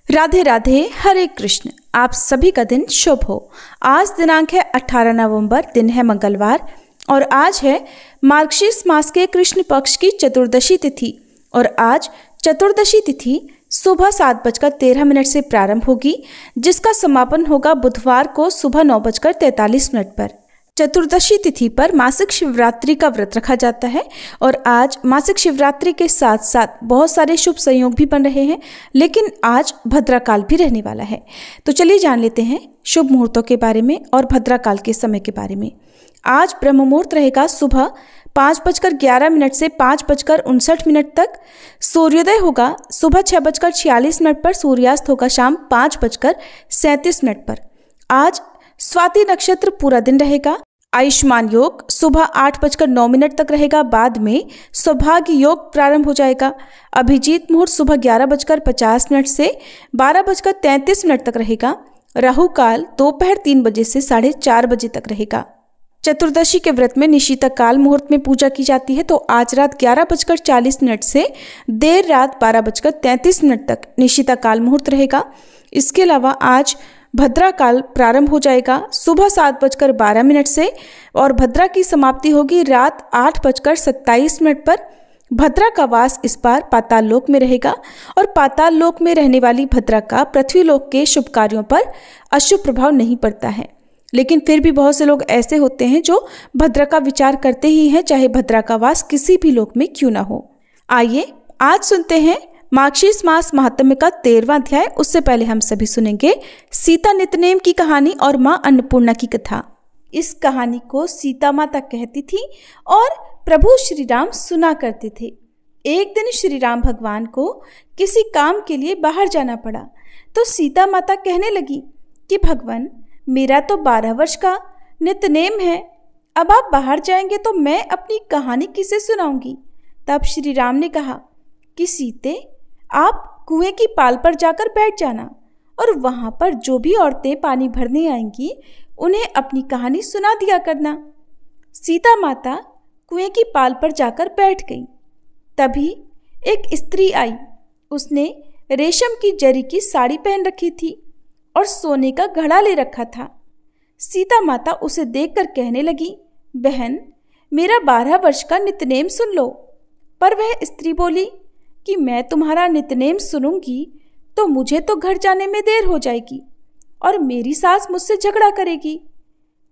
राधे राधे, हरे कृष्ण। आप सभी का दिन शुभ हो। आज दिनांक है 18 नवंबर, दिन है मंगलवार और आज है मार्गशीर्ष मास के कृष्ण पक्ष की चतुर्दशी तिथि। और आज चतुर्दशी तिथि सुबह 7:13 से प्रारंभ होगी, जिसका समापन होगा बुधवार को सुबह 9:43 पर। चतुर्दशी तिथि पर मासिक शिवरात्रि का व्रत रखा जाता है और आज मासिक शिवरात्रि के साथ साथ बहुत सारे शुभ संयोग भी बन रहे हैं, लेकिन आज भद्राकाल भी रहने वाला है। तो चलिए जान लेते हैं शुभ मुहूर्तों के बारे में और भद्राकाल के समय के बारे में। आज ब्रह्म मुहूर्त रहेगा सुबह 5:11 से 5:59 तक। सूर्योदय होगा सुबह 6:46 पर। सूर्यास्त होगा शाम 5:37 पर। आज स्वाति नक्षत्र पूरा दिन रहेगा। आयुष्मान योग सुबह 8:09 तक रहेगा। बाद में सौभाग्य योग प्रारंभ हो जाएगा। अभिजीत मुहूर्त सुबह 11:50 से 12:33 तक रहेगा। राहु काल दोपहर 3 बजे से 4:30 बजे तक रहेगा। चतुर्दशी के व्रत में निशीता काल मुहूर्त में पूजा की जाती है, तो आज रात 11:40 से देर रात 12:33 तक निशीता काल मुहूर्त रहेगा। इसके अलावा आज भद्रा काल प्रारंभ हो जाएगा सुबह 7:12 से और भद्रा की समाप्ति होगी रात 8:27 पर। भद्रा का वास इस बार पाताल लोक में रहेगा और पाताल लोक में रहने वाली भद्रा का पृथ्वी लोक के शुभ कार्यों पर अशुभ प्रभाव नहीं पड़ता है। लेकिन फिर भी बहुत से लोग ऐसे होते हैं जो भद्रा का विचार करते ही हैं, चाहे भद्रा का वास किसी भी लोक में क्यों ना हो। आइए आज सुनते हैं मार्गशीर्ष मास महात्म्य का 13वां अध्याय। उससे पहले हम सभी सुनेंगे सीता नितनेम की कहानी और माँ अन्नपूर्णा की कथा। इस कहानी को सीता माता कहती थी और प्रभु श्री राम सुना करते थे। एक दिन श्री राम भगवान को किसी काम के लिए बाहर जाना पड़ा, तो सीता माता कहने लगी कि भगवान, मेरा तो 12 वर्ष का नितनेम है, अब आप बाहर जाएंगे तो मैं अपनी कहानी किसे सुनाऊंगी। तब श्री राम ने कहा कि सीते, आप कुएं की पाल पर जाकर बैठ जाना और वहां पर जो भी औरतें पानी भरने आएंगी उन्हें अपनी कहानी सुना दिया करना। सीता माता कुएं की पाल पर जाकर बैठ गई। तभी एक स्त्री आई। उसने रेशम की जरी की साड़ी पहन रखी थी और सोने का घड़ा ले रखा था। सीता माता उसे देखकर कहने लगी, बहन, मेरा 12 वर्ष का नितनेम सुन लो। पर वह स्त्री बोली कि मैं तुम्हारा नितनेम सुनूंगी तो मुझे तो घर जाने में देर हो जाएगी और मेरी सास मुझसे झगड़ा करेगी।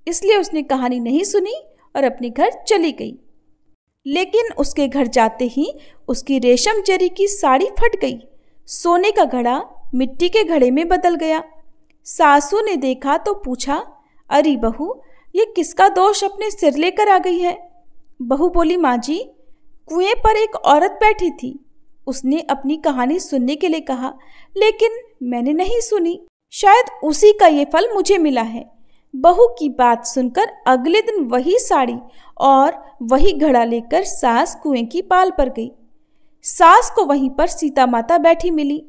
इसलिए उसने कहानी नहीं सुनी और अपने घर चली गई। लेकिन उसके घर जाते ही उसकी रेशम जरी की साड़ी फट गई। सोने का घड़ा मिट्टी के घड़े में बदल गया। सासू ने देखा तो पूछा, अरे बहू, ये किसका दोष अपने सिर लेकर आ गई है। बहू बोली, माँ जी, कुएं पर एक औरत बैठी थी। उसने अपनी कहानी सुनने के लिए कहा, लेकिन मैंने नहीं सुनी। शायद उसी का ये फल मुझे मिला है। बहू की बात सुनकर अगले दिन वही साड़ी और वही घड़ा लेकर सास कुएं की पाल पर गई। सास को वहीं पर सीता माता बैठी मिली,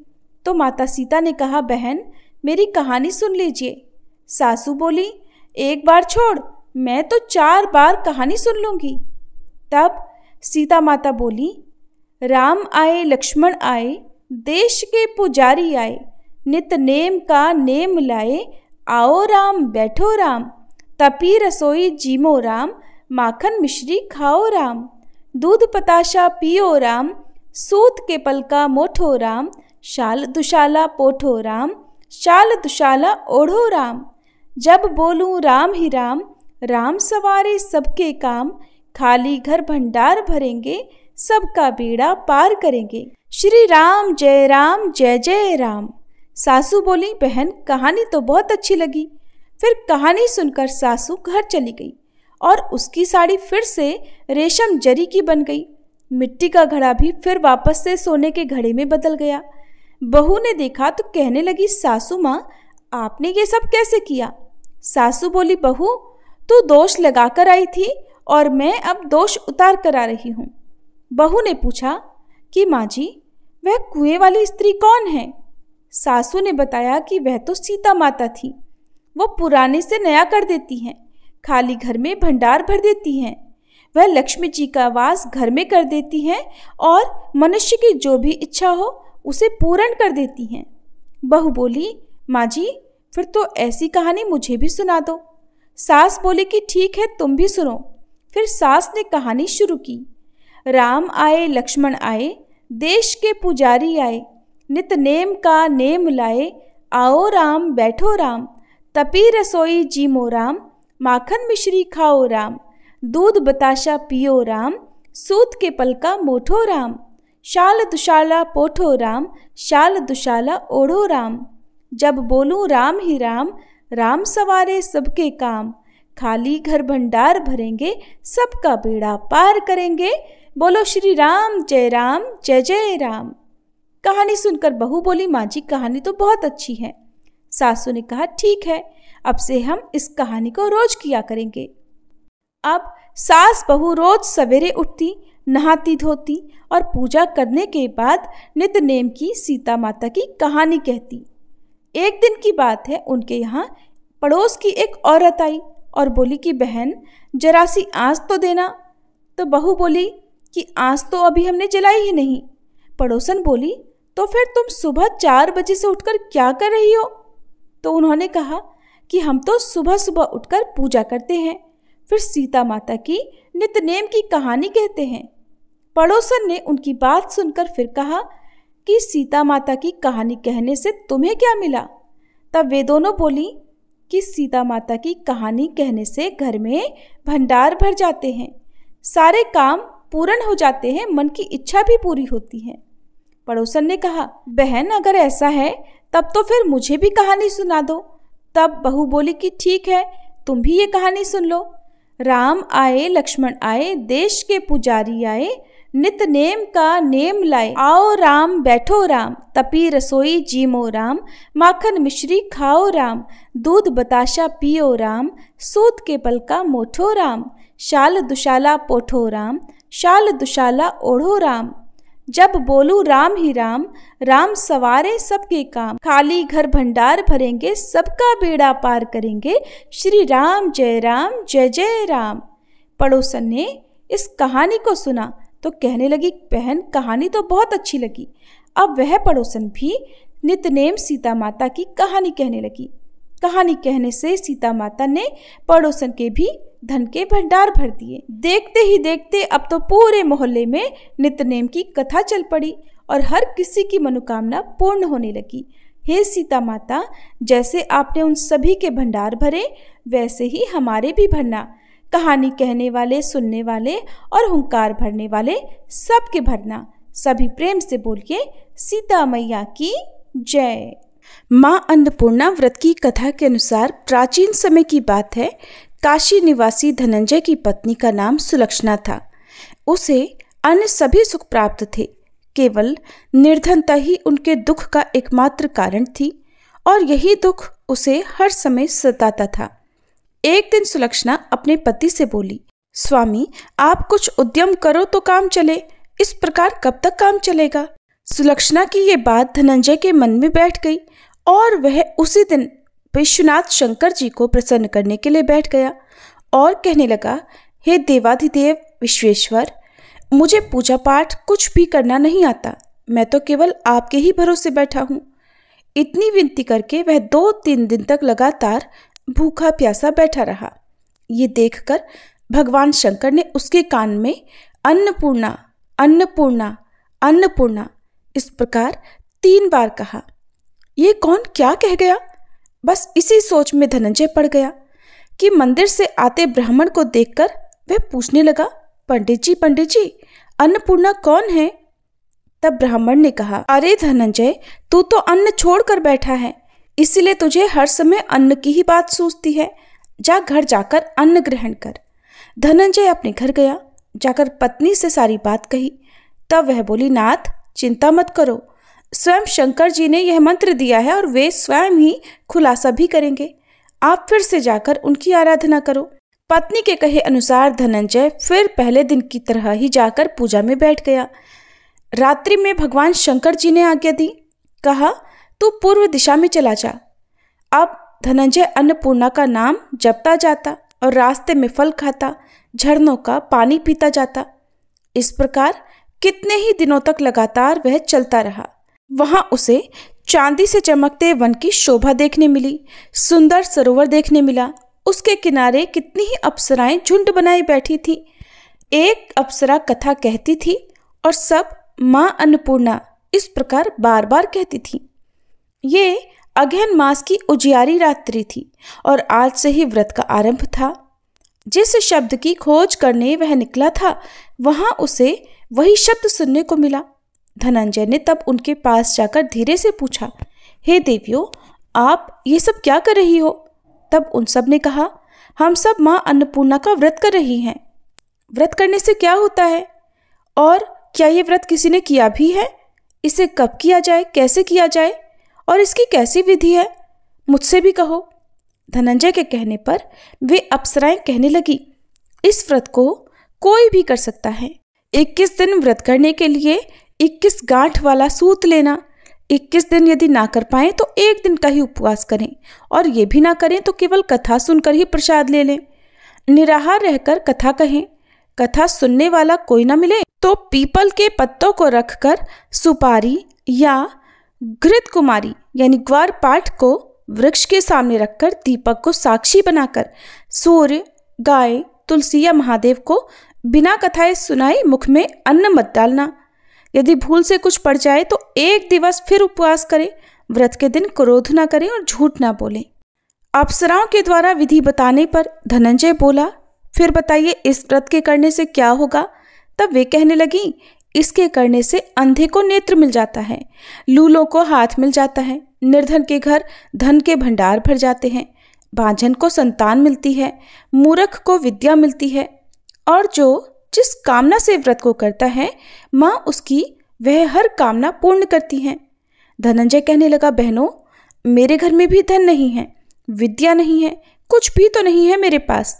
तो माता सीता ने कहा, बहन, मेरी कहानी सुन लीजिए। सासू बोली, एक बार छोड़, मैं तो 4 बार कहानी सुन लूंगी। तब सीता माता बोली, राम आए लक्ष्मण आए, देश के पुजारी आए, नित नेम का नेम लाए, आओ राम बैठो राम, तपी रसोई जीमो राम, माखन मिश्री खाओ राम, दूध पताशा पियो राम, सूत के पल का मोठो राम, शाल दुशाला पोठो राम, शाल दुशाला ओढ़ो राम, जब बोलूं राम ही राम, राम सवारे सबके काम, खाली घर भंडार भरेंगे, सबका बेड़ा पार करेंगे, श्री राम जय जय राम। सासू बोली, बहन, कहानी तो बहुत अच्छी लगी। फिर कहानी सुनकर सासू घर चली गई और उसकी साड़ी फिर से रेशम जरी की बन गई। मिट्टी का घड़ा भी फिर वापस से सोने के घड़े में बदल गया। बहू ने देखा तो कहने लगी, सासू माँ, आपने ये सब कैसे किया। सासू बोली, बहू, तू दोष लगाकर आई थी और मैं अब दोष उतार कर आ रही हूँ। बहू ने पूछा कि माँ जी, वह कुएं वाली स्त्री कौन है। सासू ने बताया कि वह तो सीता माता थी। वो पुराने से नया कर देती हैं, खाली घर में भंडार भर देती हैं। वह लक्ष्मी जी का वास घर में कर देती हैं और मनुष्य की जो भी इच्छा हो उसे पूर्ण कर देती हैं। बहू बोली, माँ जी फिर तो ऐसी कहानी मुझे भी सुना दो। सास बोली कि ठीक है, तुम भी सुनो। फिर सास ने कहानी शुरू की। राम आए लक्ष्मण आए, देश के पुजारी आए, नित नेम का नेम लाए, आओ राम बैठो राम, तपी रसोई जीमो राम, माखन मिश्री खाओ राम, दूध बताशा पियो राम, सूत के पल का मोठो राम, शाल दुशाला पोठो राम, शाल दुशाला ओढ़ो राम, जब बोलूं राम ही राम, राम सवारे सबके काम, खाली घर भंडार भरेंगे, सबका बेड़ा पार करेंगे, बोलो श्री राम जय जय राम। कहानी सुनकर बहू बोली, माँ जी कहानी तो बहुत अच्छी है। सासू ने कहा, ठीक है, अब से हम इस कहानी को रोज किया करेंगे। अब सास बहू रोज सवेरे उठती, नहाती धोती और पूजा करने के बाद नित नेम की सीता माता की कहानी कहती। एक दिन की बात है, उनके यहाँ पड़ोस की एक औरत आई और बोली कि बहन जरा सी आँच तो देना। तो बहू बोली कि आँच तो अभी हमने जलाई ही नहीं। पड़ोसन बोली, तो फिर तुम सुबह 4 बजे से उठकर क्या कर रही हो? तो उन्होंने कहा कि हम तो सुबह सुबह उठकर पूजा करते हैं, फिर सीता माता की नित्यनेम की कहानी कहते हैं। पड़ोसन ने उनकी बात सुनकर फिर कहा कि सीता माता की कहानी कहने से तुम्हें क्या मिला? तब वे दोनों बोली कि सीता माता की कहानी कहने से घर में भंडार भर जाते हैं, सारे काम पूर्ण हो जाते हैं, मन की इच्छा भी पूरी होती है। पड़ोसन ने कहा, बहन अगर ऐसा है तब तो फिर मुझे भी कहानी सुना दो। तब बहू बोली कि ठीक है, तुम भी ये कहानी सुन लो। राम आए लक्ष्मण आए, देश के पुजारी आए, नित नेम का नेम लाए, आओ राम बैठो राम, तपी रसोई जीमो राम, माखन मिश्री खाओ राम, दूध बताशा पियो राम, सूत के पल का मोठो राम, शाल दुशाला पोठो राम, शाल दुशाला ओढ़ो राम, जब बोलूं राम ही राम, राम सवारे सबके काम, खाली घर भंडार भरेंगे, सबका बेड़ा पार करेंगे, श्री राम जय जय राम। पड़ोसन ने इस कहानी को सुना तो कहने लगी, बहन कहानी तो बहुत अच्छी लगी। अब वह पड़ोसन भी नित्यनेम सीता माता की कहानी कहने लगी। कहानी कहने से सीता माता ने पड़ोसन के भी धन के भंडार भर दिए। देखते ही देखते अब तो पूरे मोहल्ले में नित्यनेम की कथा चल पड़ी और हर किसी की मनोकामना पूर्ण होने लगी। हे सीता माता, जैसे आपने उन सभी के भंडार भरे, वैसे ही हमारे भी भरना। कहानी कहने वाले, सुनने वाले और हुंकार भरने वाले सबके भरना। सभी प्रेम से बोलिए, सीता मैया की जय। माँ अन्नपूर्णा व्रत की कथा के अनुसार प्राचीन समय की बात है। काशी निवासी धनंजय की पत्नी का नाम सुलक्षणा था। उसे अन्य सभी सुख प्राप्त थे, केवल निर्धनता ही उनके दुख का एकमात्र कारण थी और यही दुख उसे हर समय सताता था। एक दिन सुलक्षणा अपने पति से बोली, स्वामी आप कुछ उद्यम करो तो काम चले, इस प्रकार कब तक काम चलेगा? सुलक्षणा की ये बात धनंजय के मन में बैठ गई और वह उसी दिन विश्वनाथ शंकर जी को प्रसन्न करने के लिए बैठ गया और कहने लगा, हे देवाधिदेव विश्वेश्वर, मुझे पूजा पाठ कुछ भी करना नहीं आता, मैं तो केवल आपके ही भरोसे बैठा हूँ। इतनी विनती करके वह 2-3 दिन तक लगातार भूखा प्यासा बैठा रहा। ये देखकर भगवान शंकर ने उसके कान में अन्नपूर्णा अन्नपूर्णा अन्नपूर्णा इस प्रकार 3 बार कहा। ये कौन क्या कह गया? बस इसी सोच में धनंजय पड़ गया कि मंदिर से आते ब्राह्मण को देखकर वह पूछने लगा, पंडित जी अन्नपूर्णा कौन है? तब ब्राह्मण ने कहा, अरे धनंजय, तू तो अन्न छोड़कर बैठा है, इसलिए तुझे हर समय अन्न की ही बात सूझती है। जा घर जाकर अन्न ग्रहण कर। धनंजय अपने घर गया, जाकर पत्नी से सारी बात कही। तब वह बोली, नाथ चिंता मत करो, स्वयं शंकर जी ने यह मंत्र दिया है और वे स्वयं ही खुलासा भी करेंगे। आप फिर से जाकर उनकी आराधना करो। पत्नी के कहे अनुसार धनंजय फिर पहले दिन की तरह ही जाकर पूजा में बैठ गया। रात्रि में भगवान शंकर जी ने आज्ञा दी, कहा तू पूर्व दिशा में चला जा। अब धनंजय अन्नपूर्णा का नाम जपता जाता और रास्ते में फल खाता, झरनों का पानी पीता जाता। इस प्रकार कितने ही दिनों तक लगातार वह चलता रहा। वहां उसे चांदी से चमकते वन की शोभा देखने मिली, सुंदर सरोवर देखने मिला। उसके किनारे कितनी ही अप्सराएं झुंड बनाई बैठी थी। एक अप्सरा कथा कहती थी और सब माँ अन्नपूर्णा इस प्रकार बार बार कहती थी। ये अगहन मास की उजियारी रात्रि थी और आज से ही व्रत का आरंभ था। जिस शब्द की खोज करने वह निकला था, वहां उसे वही शब्द सुनने को मिला। धनंजय ने तब उनके पास जाकर धीरे से पूछा, हे देवियों, आप ये सब क्या कर रही हो? तब उन सब ने कहा, हम सब माँ अन्नपूर्णा का व्रत कर रही हैं। व्रत करने से क्या होता है और क्या ये व्रत किसी ने किया भी है? इसे कब किया जाए, कैसे किया जाए और इसकी कैसी विधि है? मुझसे भी कहो। धनंजय के कहने पर वे अप्सराएं कहने लगी, इस व्रत को कोई भी कर सकता है। 21 दिन व्रत करने के लिए 21 गांठ वाला सूत लेना। 21 दिन यदि ना कर पाएं तो 1 दिन का ही उपवास करें और ये भी ना करें तो केवल कथा सुनकर ही प्रसाद ले लें। निराहार रहकर कथा कहें। कथा सुनने वाला कोई ना मिले तो पीपल के पत्तों को रखकर सुपारी या घृत कुमारी यानी ग्वार पाठ को वृक्ष के सामने रखकर दीपक को साक्षी बनाकर सूर्य, गाय, तुलसी या महादेव को बिना कथाएं सुनाए मुख में अन्न मत डालना। यदि भूल से कुछ पड़ जाए तो 1 दिवस फिर उपवास करें। व्रत के दिन क्रोध ना करें और झूठ ना बोलें। अप्सराओं के द्वारा विधि बताने पर धनंजय बोला, फिर बताइए इस व्रत के करने से क्या होगा? तब वे कहने लगी, इसके करने से अंधे को नेत्र मिल जाता है, लूलों को हाथ मिल जाता है, निर्धन के घर धन के भंडार भर जाते हैं, बांझन को संतान मिलती है, मूर्ख को विद्या मिलती है और जो जिस कामना से व्रत को करता है माँ उसकी वह हर कामना पूर्ण करती हैं। धनंजय कहने लगा, बहनों, मेरे घर में भी धन नहीं है, विद्या नहीं है, कुछ भी तो नहीं है मेरे पास।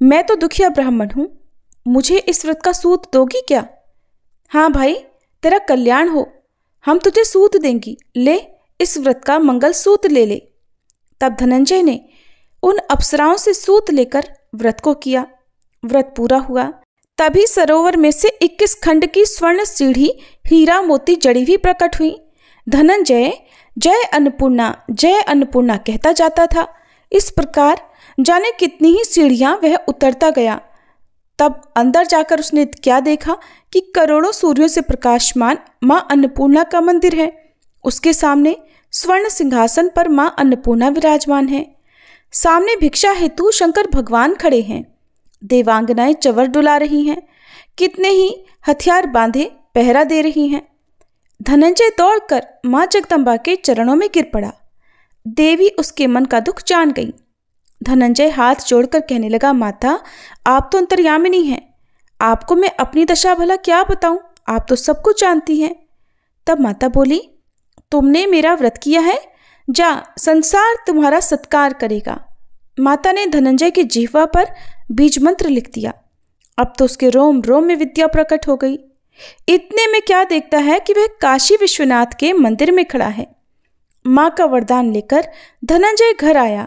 मैं तो दुखिया ब्राह्मण हूँ। मुझे इस व्रत का सूत दोगी क्या? हाँ भाई, तेरा कल्याण हो, हम तुझे सूत देंगी, ले इस व्रत का मंगल सूत ले ले। तब धनंजय ने उन अप्सराओं से सूत लेकर व्रत को किया। व्रत पूरा हुआ। तभी सरोवर में से 21 खंड की स्वर्ण सीढ़ी हीरा मोती जड़ी हुई प्रकट हुई। धनंजय जय अन्नपूर्णा कहता जाता था। इस प्रकार जाने कितनी ही सीढ़ियां वह उतरता गया। तब अंदर जाकर उसने क्या देखा कि करोड़ों सूर्यों से प्रकाशमान माँ अन्नपूर्णा का मंदिर है। उसके सामने स्वर्ण सिंहासन पर माँ अन्नपूर्णा विराजमान है। सामने भिक्षा हेतु शंकर भगवान खड़े हैं। देवांगनाएं चवर डुला रही हैं। कितने ही हथियार बांधे पहरा दे रही हैं। धनंजय दौड़कर माँ जगदम्बा के चरणों में गिर पड़ा। देवी उसके मन का दुख जान गई। धनंजय हाथ जोड़कर कहने लगा, माता, आप तो अंतर्यामिनी हैं, आपको मैं अपनी दशा भला क्या बताऊं, आप तो सब कुछ जानती हैं। तब माता बोली, तुमने मेरा व्रत किया है, जा संसार तुम्हारा सत्कार करेगा। माता ने धनंजय की जिह्वा पर बीज मंत्र लिख दिया। अब तो उसके रोम रोम में विद्या प्रकट हो गई। इतने में क्या देखता है कि वह काशी विश्वनाथ के मंदिर में खड़ा है। माँ का वरदान लेकर धनंजय घर आया।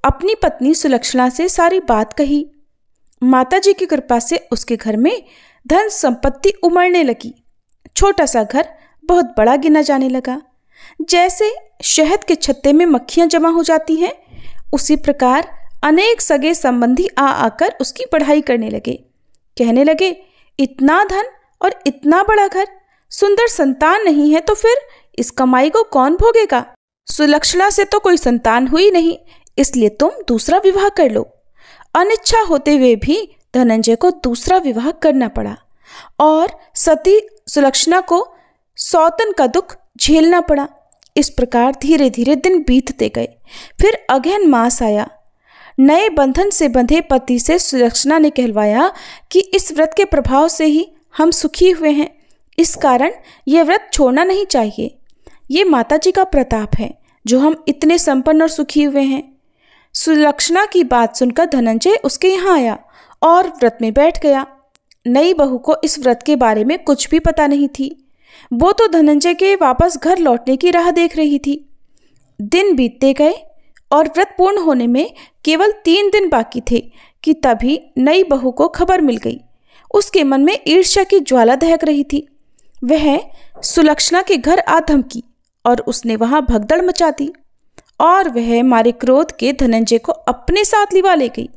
अपनी पत्नी सुलक्षणा से सारी बात कही। माता जी की कृपा से उसके घर में धन संपत्ति उमड़ने लगी। छोटा सा घर बहुत बड़ा गिना जाने लगा। जैसे शहद के छत्ते में मक्खियां जमा हो जाती हैं, उसी प्रकार अनेक सगे संबंधी आकर उसकी पढ़ाई करने लगे। कहने लगे, इतना धन और इतना बड़ा घर, सुंदर संतान नहीं है तो फिर इस कमाई को कौन भोगेगा? सुलक्षणा से तो कोई संतान हुई नहीं, इसलिए तुम दूसरा विवाह कर लो। अनिच्छा होते हुए भी धनंजय को दूसरा विवाह करना पड़ा और सती सुलक्षणा को सौतन का दुख झेलना पड़ा। इस प्रकार धीरे धीरे दिन बीतते गए। फिर अगहन मास आया। नए बंधन से बंधे पति से सुलक्षणा ने कहलवाया कि इस व्रत के प्रभाव से ही हम सुखी हुए हैं, इस कारण यह व्रत छोड़ना नहीं चाहिए। ये माता जी का प्रताप है जो हम इतने संपन्न और सुखी हुए हैं। सुलक्षणा की बात सुनकर धनंजय उसके यहाँ आया और व्रत में बैठ गया। नई बहू को इस व्रत के बारे में कुछ भी पता नहीं थी। वो तो धनंजय के वापस घर लौटने की राह देख रही थी। दिन बीतते गए और व्रत पूर्ण होने में केवल 3 दिन बाकी थे कि तभी नई बहू को खबर मिल गई। उसके मन में ईर्ष्या की ज्वाला दहक रही थी। वह सुलक्षणा के घर आ धमकी और उसने वहां भगदड़ मचा दी और वह मारे क्रोध के धनंजय को अपने साथ लिवा ले गई।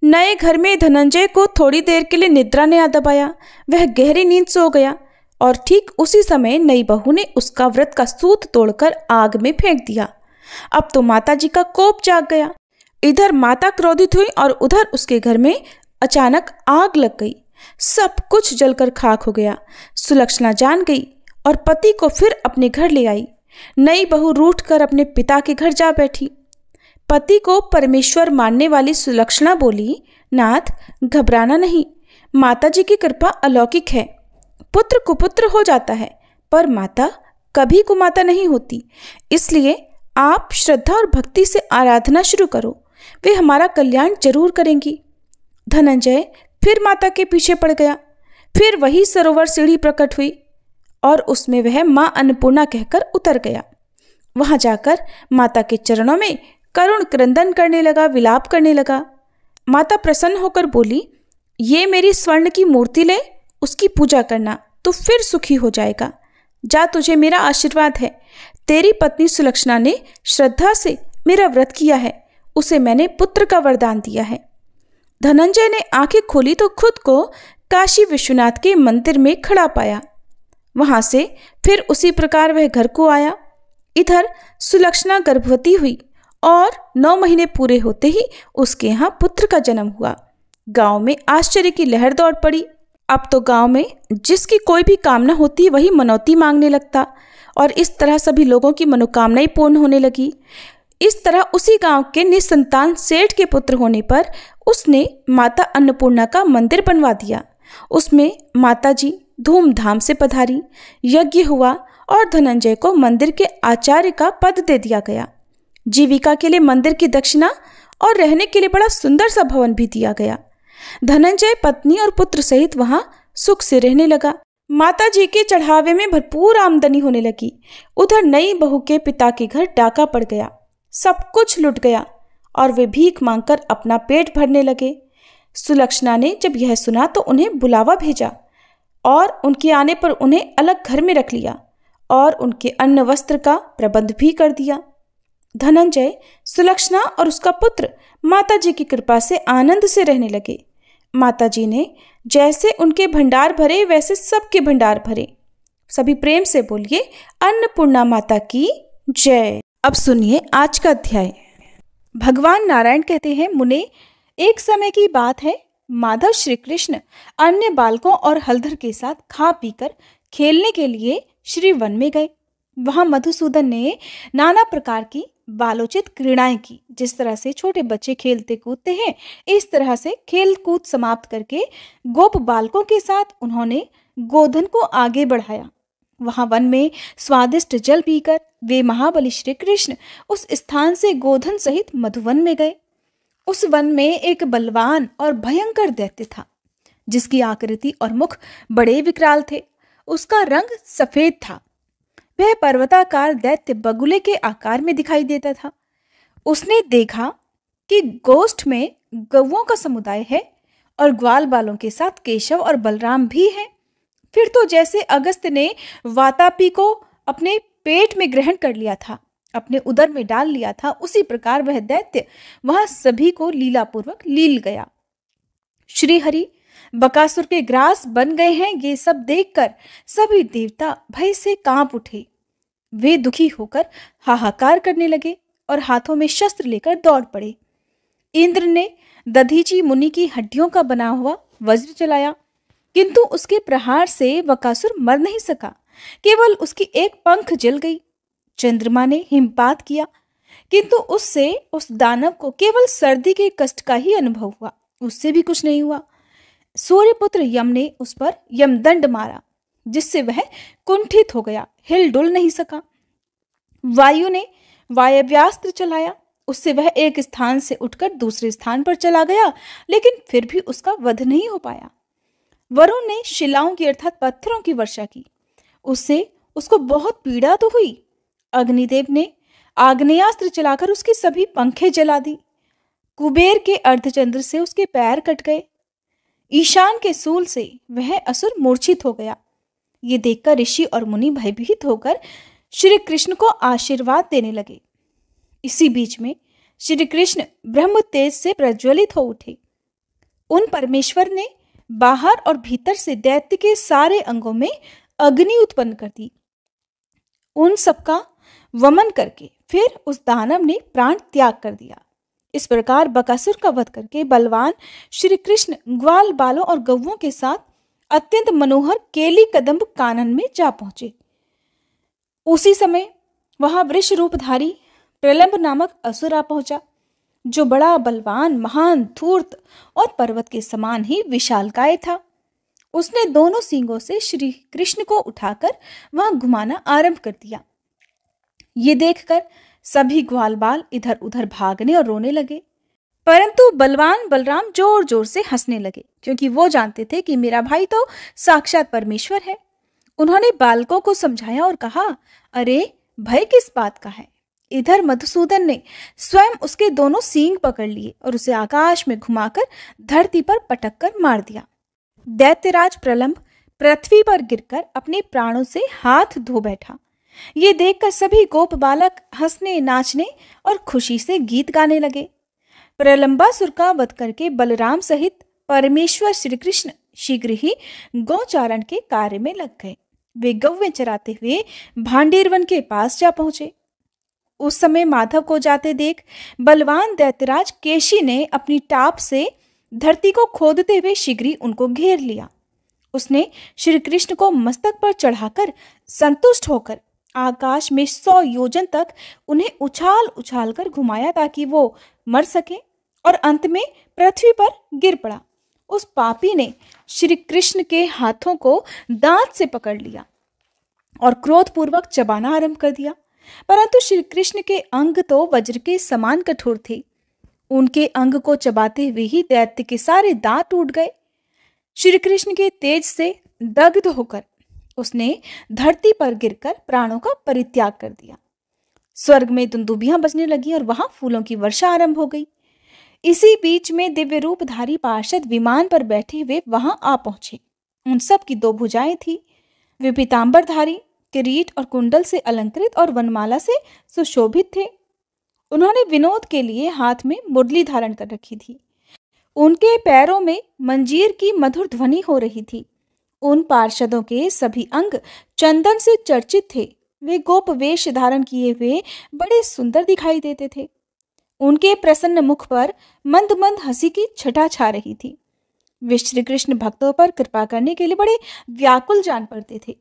नए घर में धनंजय को थोड़ी देर के लिए निद्रा ने आ दबाया। वह गहरी नींद सो गया और ठीक उसी समय नई बहू ने उसका व्रत का सूत तोड़कर आग में फेंक दिया। अब तो माताजी का कोप जाग गया। इधर माता क्रोधित हुई और उधर उसके घर में अचानक आग लग गई। सब कुछ जलकर खाक हो गया। सुलक्षणा जान गई और पति को फिर अपने घर ले आई। नई बहू रूठ कर अपने पिता के घर जा बैठी। पति को परमेश्वर मानने वाली सुलक्षणा बोली, नाथ घबराना नहीं, माताजी की कृपा अलौकिक है। पुत्र कुपुत्र हो जाता है पर माता कभी कुमाता नहीं होती। इसलिए आप श्रद्धा और भक्ति से आराधना शुरू करो, वे हमारा कल्याण जरूर करेंगी। धनंजय फिर माता के पीछे पड़ गया। फिर वही सरोवर सीढ़ी प्रकट हुई और उसमें वह माँ अन्नपूर्णा कहकर उतर गया। वहां जाकर माता के चरणों में करुण क्रंदन करने लगा, विलाप करने लगा। माता प्रसन्न होकर बोली, ये मेरी स्वर्ण की मूर्ति ले, उसकी पूजा करना तो फिर सुखी हो जाएगा। जा, तुझे मेरा आशीर्वाद है। तेरी पत्नी सुलक्षणा ने श्रद्धा से मेरा व्रत किया है, उसे मैंने पुत्र का वरदान दिया है। धनंजय ने आंखें खोली तो खुद को काशी विश्वनाथ के मंदिर में खड़ा पाया। वहां से फिर उसी प्रकार वह घर को आया। इधर सुलक्षणा गर्भवती हुई और 9 महीने पूरे होते ही उसके यहाँ पुत्र का जन्म हुआ। गांव में आश्चर्य की लहर दौड़ पड़ी। अब तो गांव में जिसकी कोई भी कामना होती वही मनौती मांगने लगता और इस तरह सभी लोगों की मनोकामनाएं पूर्ण होने लगी। इस तरह उसी गांव के निसंतान सेठ के पुत्र होने पर उसने माता अन्नपूर्णा का मंदिर बनवा दिया। उसमें माताजी धूमधाम से पधारी, यज्ञ हुआ और धनंजय को मंदिर के आचार्य का पद दे दिया गया। जीविका के लिए मंदिर की दक्षिणा और रहने के लिए बड़ा सुंदर सा भवन भी दिया गया। धनंजय पत्नी और पुत्र सहित वहां सुख से रहने लगा। माता जी के चढ़ावे में भरपूर आमदनी होने लगी। उधर नई बहू के पिता के घर डाका पड़ गया। सब कुछ लुट गया और वे भीख मांगकर अपना पेट भरने लगे। सुलक्षणा ने जब यह सुना तो उन्हें बुलावा भेजा और उनके आने पर उन्हें अलग घर में रख लिया और उनके अन्न वस्त्र का प्रबंध भी कर दिया। धनंजय, सुलक्षणा और उसका पुत्र माताजी की कृपा से आनंद से रहने लगे। माताजी ने जैसे उनके भंडार भरे वैसे सबके भंडार भरे। सभी प्रेम से बोलिए, अन्नपूर्णा माता की जय। अब सुनिए आज का अध्याय। भगवान नारायण कहते हैं, मुने, एक समय की बात है, माधव श्री कृष्ण अन्य बालकों और हलधर के साथ खा पीकर खेलने के लिए श्री वन में गए। वहां मधुसूदन ने नाना प्रकार की बालोचित क्रीड़ाएं की। जिस तरह से छोटे बच्चे खेलते कूदते हैं, इस तरह से खेल कूद समाप्त करके गोप बालकों के साथ उन्होंने गोधन को आगे बढ़ाया। वहां वन में स्वादिष्ट जल पीकर वे महाबली श्री कृष्ण उस स्थान से गोधन सहित मधुवन में गए। उस वन में एक बलवान और भयंकर दैत्य था, जिसकी आकृति और मुख बड़े विकराल थे। उसका रंग सफेद था। वह पर्वताकार दैत्य बगुले के आकार में दिखाई देता था। उसने देखा कि गोष्ठ में गौओं का समुदाय है और ग्वाल बालों के साथ केशव और बलराम भी हैं। फिर तो जैसे अगस्त ने वातापी को अपने पेट में ग्रहण कर लिया था, अपने उदर में डाल लिया था, उसी प्रकार वह दैत्य वहां सभी को लीलापूर्वक लील गया। श्री हरि बकासुर के ग्रास बन गए हैं, ये सब देखकर सभी देवता भय से कांप उठे। वे दुखी होकर हाहाकार करने लगे और हाथों में शस्त्र लेकर दौड़ पड़े। इंद्र ने दधीची मुनि की हड्डियों का बना हुआ वज्र चलाया, किंतु उसके प्रहार से बकासुर मर नहीं सका, केवल उसकी एक पंख जल गई। चंद्रमा ने हिमपात किया, किंतु उससे उस दानव को केवल सर्दी के कष्ट का ही अनुभव हुआ, उससे भी कुछ नहीं हुआ। सूर्यपुत्र यम ने उस पर यमदंड मारा, जिससे वह कुंठित हो गया, हिल डुल नहीं सका। वायु ने वायव्यास्त्र चलाया, उससे वह एक स्थान से उठकर दूसरे स्थान पर चला गया, लेकिन फिर भी उसका वध नहीं हो पाया। वरुण ने शिलाओं की अर्थात पत्थरों की वर्षा की, उससे उसको बहुत पीड़ा तो हुई। अग्निदेव ने आग्नेयास्त्र चलाकर उसकी सभी पंखें जला दी। कुबेर के अर्धचंद्र से उसके पैर कट गए। ईशान के सूल से वह असुर मूर्छित हो गया। ये देखकर ऋषि और मुनि भयभीत होकर श्री कृष्ण को आशीर्वाद देने लगे। इसी बीच में श्री कृष्ण ब्रह्म तेज से प्रज्वलित हो उठे। उन परमेश्वर ने बाहर और भीतर से दैत्य के सारे अंगों में अग्नि उत्पन्न कर दी। उन सबका वमन करके फिर उस दानव ने प्राण त्याग कर दिया। इस प्रकार बकासुर का वध करके बलवान श्री कृष्ण ग्वाल बालों और गौवों के साथ अत्यंत मनोहर केली कदम्ब कानन में जा पहुंचे। उसी समय वहां वृष रूपधारी प्रलंब नामक असुर आ पहुंचा, जो बड़ा बलवान, महान, धूर्त और पर्वत के समान ही विशालकाय था। उसने दोनों सींगों से श्री कृष्ण को उठाकर वहां घुमाना आरंभ कर दिया। ये देखकर सभी ग्वाल बाल इधर उधर भागने और रोने लगे, परंतु बलवान बलराम जोर जोर से हंसने लगे, क्योंकि वो जानते थे कि मेरा भाई तो साक्षात परमेश्वर है। उन्होंने बालकों को समझाया और कहा, अरे भय किस बात का है। इधर मधुसूदन ने स्वयं उसके दोनों सींग पकड़ लिए और उसे आकाश में घुमाकर धरती पर पटक कर मार दिया। दैत्यराज प्रलंब पृथ्वी पर गिरकर अपने प्राणों से हाथ धो बैठा। ये देखकर सभी गोप बालक हंसने, नाचने और खुशी से गीत गाने लगे। प्रलंबासुर का वध करके बलराम सहित परमेश्वर श्री कृष्ण शीघ्र ही गौचारण के कार्य में लग गए। वे गौवें चराते हुए भांडीर वन के पास जा पहुंचे। उस समय माधव को जाते देख बलवान दैत्यराज केशी ने अपनी टाप से धरती को खोदते हुए शीघ्र ही उनको घेर लिया। उसने श्री कृष्ण को मस्तक पर चढ़ाकर संतुष्ट होकर आकाश में 100 योजन तक उन्हें उछाल उछाल कर घुमाया, ताकि वो मर सके, और अंत में पृथ्वी पर गिर पड़ा। उस पापी ने श्री कृष्ण के हाथों को दांत से पकड़ लिया और क्रोधपूर्वक चबाना आरंभ कर दिया, परंतु श्री कृष्ण के अंग तो वज्र के समान कठोर थे। उनके अंग को चबाते हुए ही दैत्य के सारे दांत टूट गए। श्री कृष्ण के तेज से दग्ध होकर उसने धरती पर गिरकर प्राणों का परित्याग कर दिया। स्वर्ग में दुंदुभियां बजने लगी और वहां फूलों की वर्षा आरंभ हो गई। इसी बीच में दिव्य रूपधारी पार्षद विमान पर बैठे हुए वहां आ पहुंचे। उन सब की 2 भुजाएं थी। वे पीतांबरधारी, किरीट और कुंडल से अलंकृत और वनमाला से सुशोभित थे। उन्होंने विनोद के लिए हाथ में मुरली धारण कर रखी थी। उनके पैरों में मंजीर की मधुर ध्वनि हो रही थी। उन पार्षदों के सभी अंग चंदन से चर्चित थे। वे गोप वेश धारण किए हुए बड़े सुंदर दिखाई देते थे। उनके प्रसन्न मुख पर मंद मंद हंसी की छटा छा रही थी। वे श्री कृष्ण भक्तों पर कृपा करने के लिए बड़े व्याकुल जान पड़ते थे।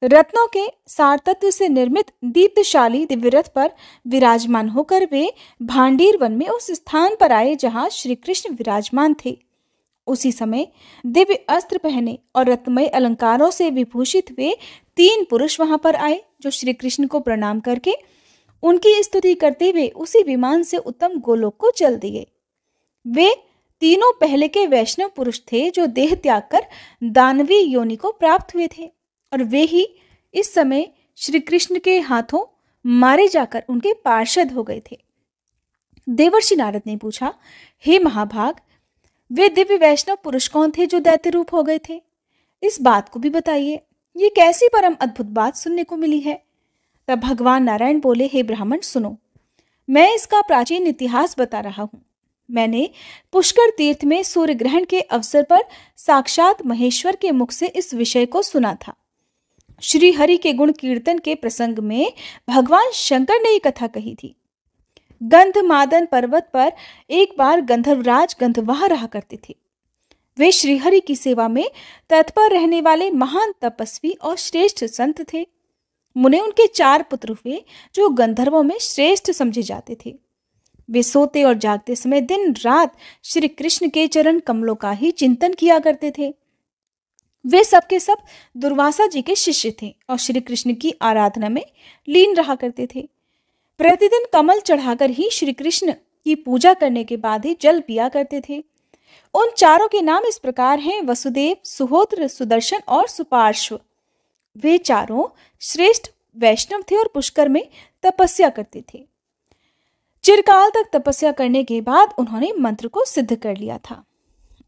रत्नों के सारतत्व से निर्मित दीप्तशाली दिव्य रथ पर विराजमान होकर वे भांडीर वन में उस स्थान पर आए जहां श्री कृष्ण विराजमान थे। उसी समय दिव्य अस्त्र पहने और रत्नमय अलंकारों से विभूषित हुए 3 पुरुष वहां पर आए, जो श्री कृष्ण को प्रणाम करके उनकी स्तुति करते हुए उसी विमान से उत्तम गोलोक को चल दिए। वे तीनों पहले के वैष्णव पुरुष थे, जो देह त्याग कर दानवी योनि को प्राप्त हुए थे, और वे ही इस समय श्री कृष्ण के हाथों मारे जाकर उनके पार्षद हो गए थे। देवर्षि नारद ने पूछा, हे महाभाग, वे दिव्य वैष्णव पुरुष कौन थे जो दैत्य रूप हो गए थे? इस बात को भी बताइए। ये कैसी परम अद्भुत बात सुनने को मिली है। तब भगवान नारायण बोले, हे ब्राह्मण सुनो, मैं इसका प्राचीन इतिहास बता रहा हूं। मैंने पुष्कर तीर्थ में सूर्य ग्रहण के अवसर पर साक्षात महेश्वर के मुख से इस विषय को सुना था। श्री हरि के गुण कीर्तन के प्रसंग में भगवान शंकर ने ये कथा कही थी। गंधमादन पर्वत पर एक बार गंधर्वराज गंधर्वाह रहा करते थे। वे श्रीहरि की सेवा में तत्पर रहने वाले महान तपस्वी और श्रेष्ठ संत थे। मुने उनके 4 पुत्र हुए, जो गंधर्वों में श्रेष्ठ समझे जाते थे। वे सोते और जागते समय दिन रात श्री कृष्ण के चरण कमलों का ही चिंतन किया करते थे। वे सबके सब दुर्वासा जी के शिष्य थे और श्री कृष्ण की आराधना में लीन रहा करते थे। प्रतिदिन कमल चढ़ाकर ही श्री कृष्ण की पूजा करने के बाद ही जल पिया करते थे। उन 4 के नाम इस प्रकार हैं, वसुदेव, सुहोत्र, सुदर्शन और सुपार्श्व। वे 4 श्रेष्ठ वैष्णव थे और पुष्कर में तपस्या करते थे। चिरकाल तक तपस्या करने के बाद उन्होंने मंत्र को सिद्ध कर लिया था।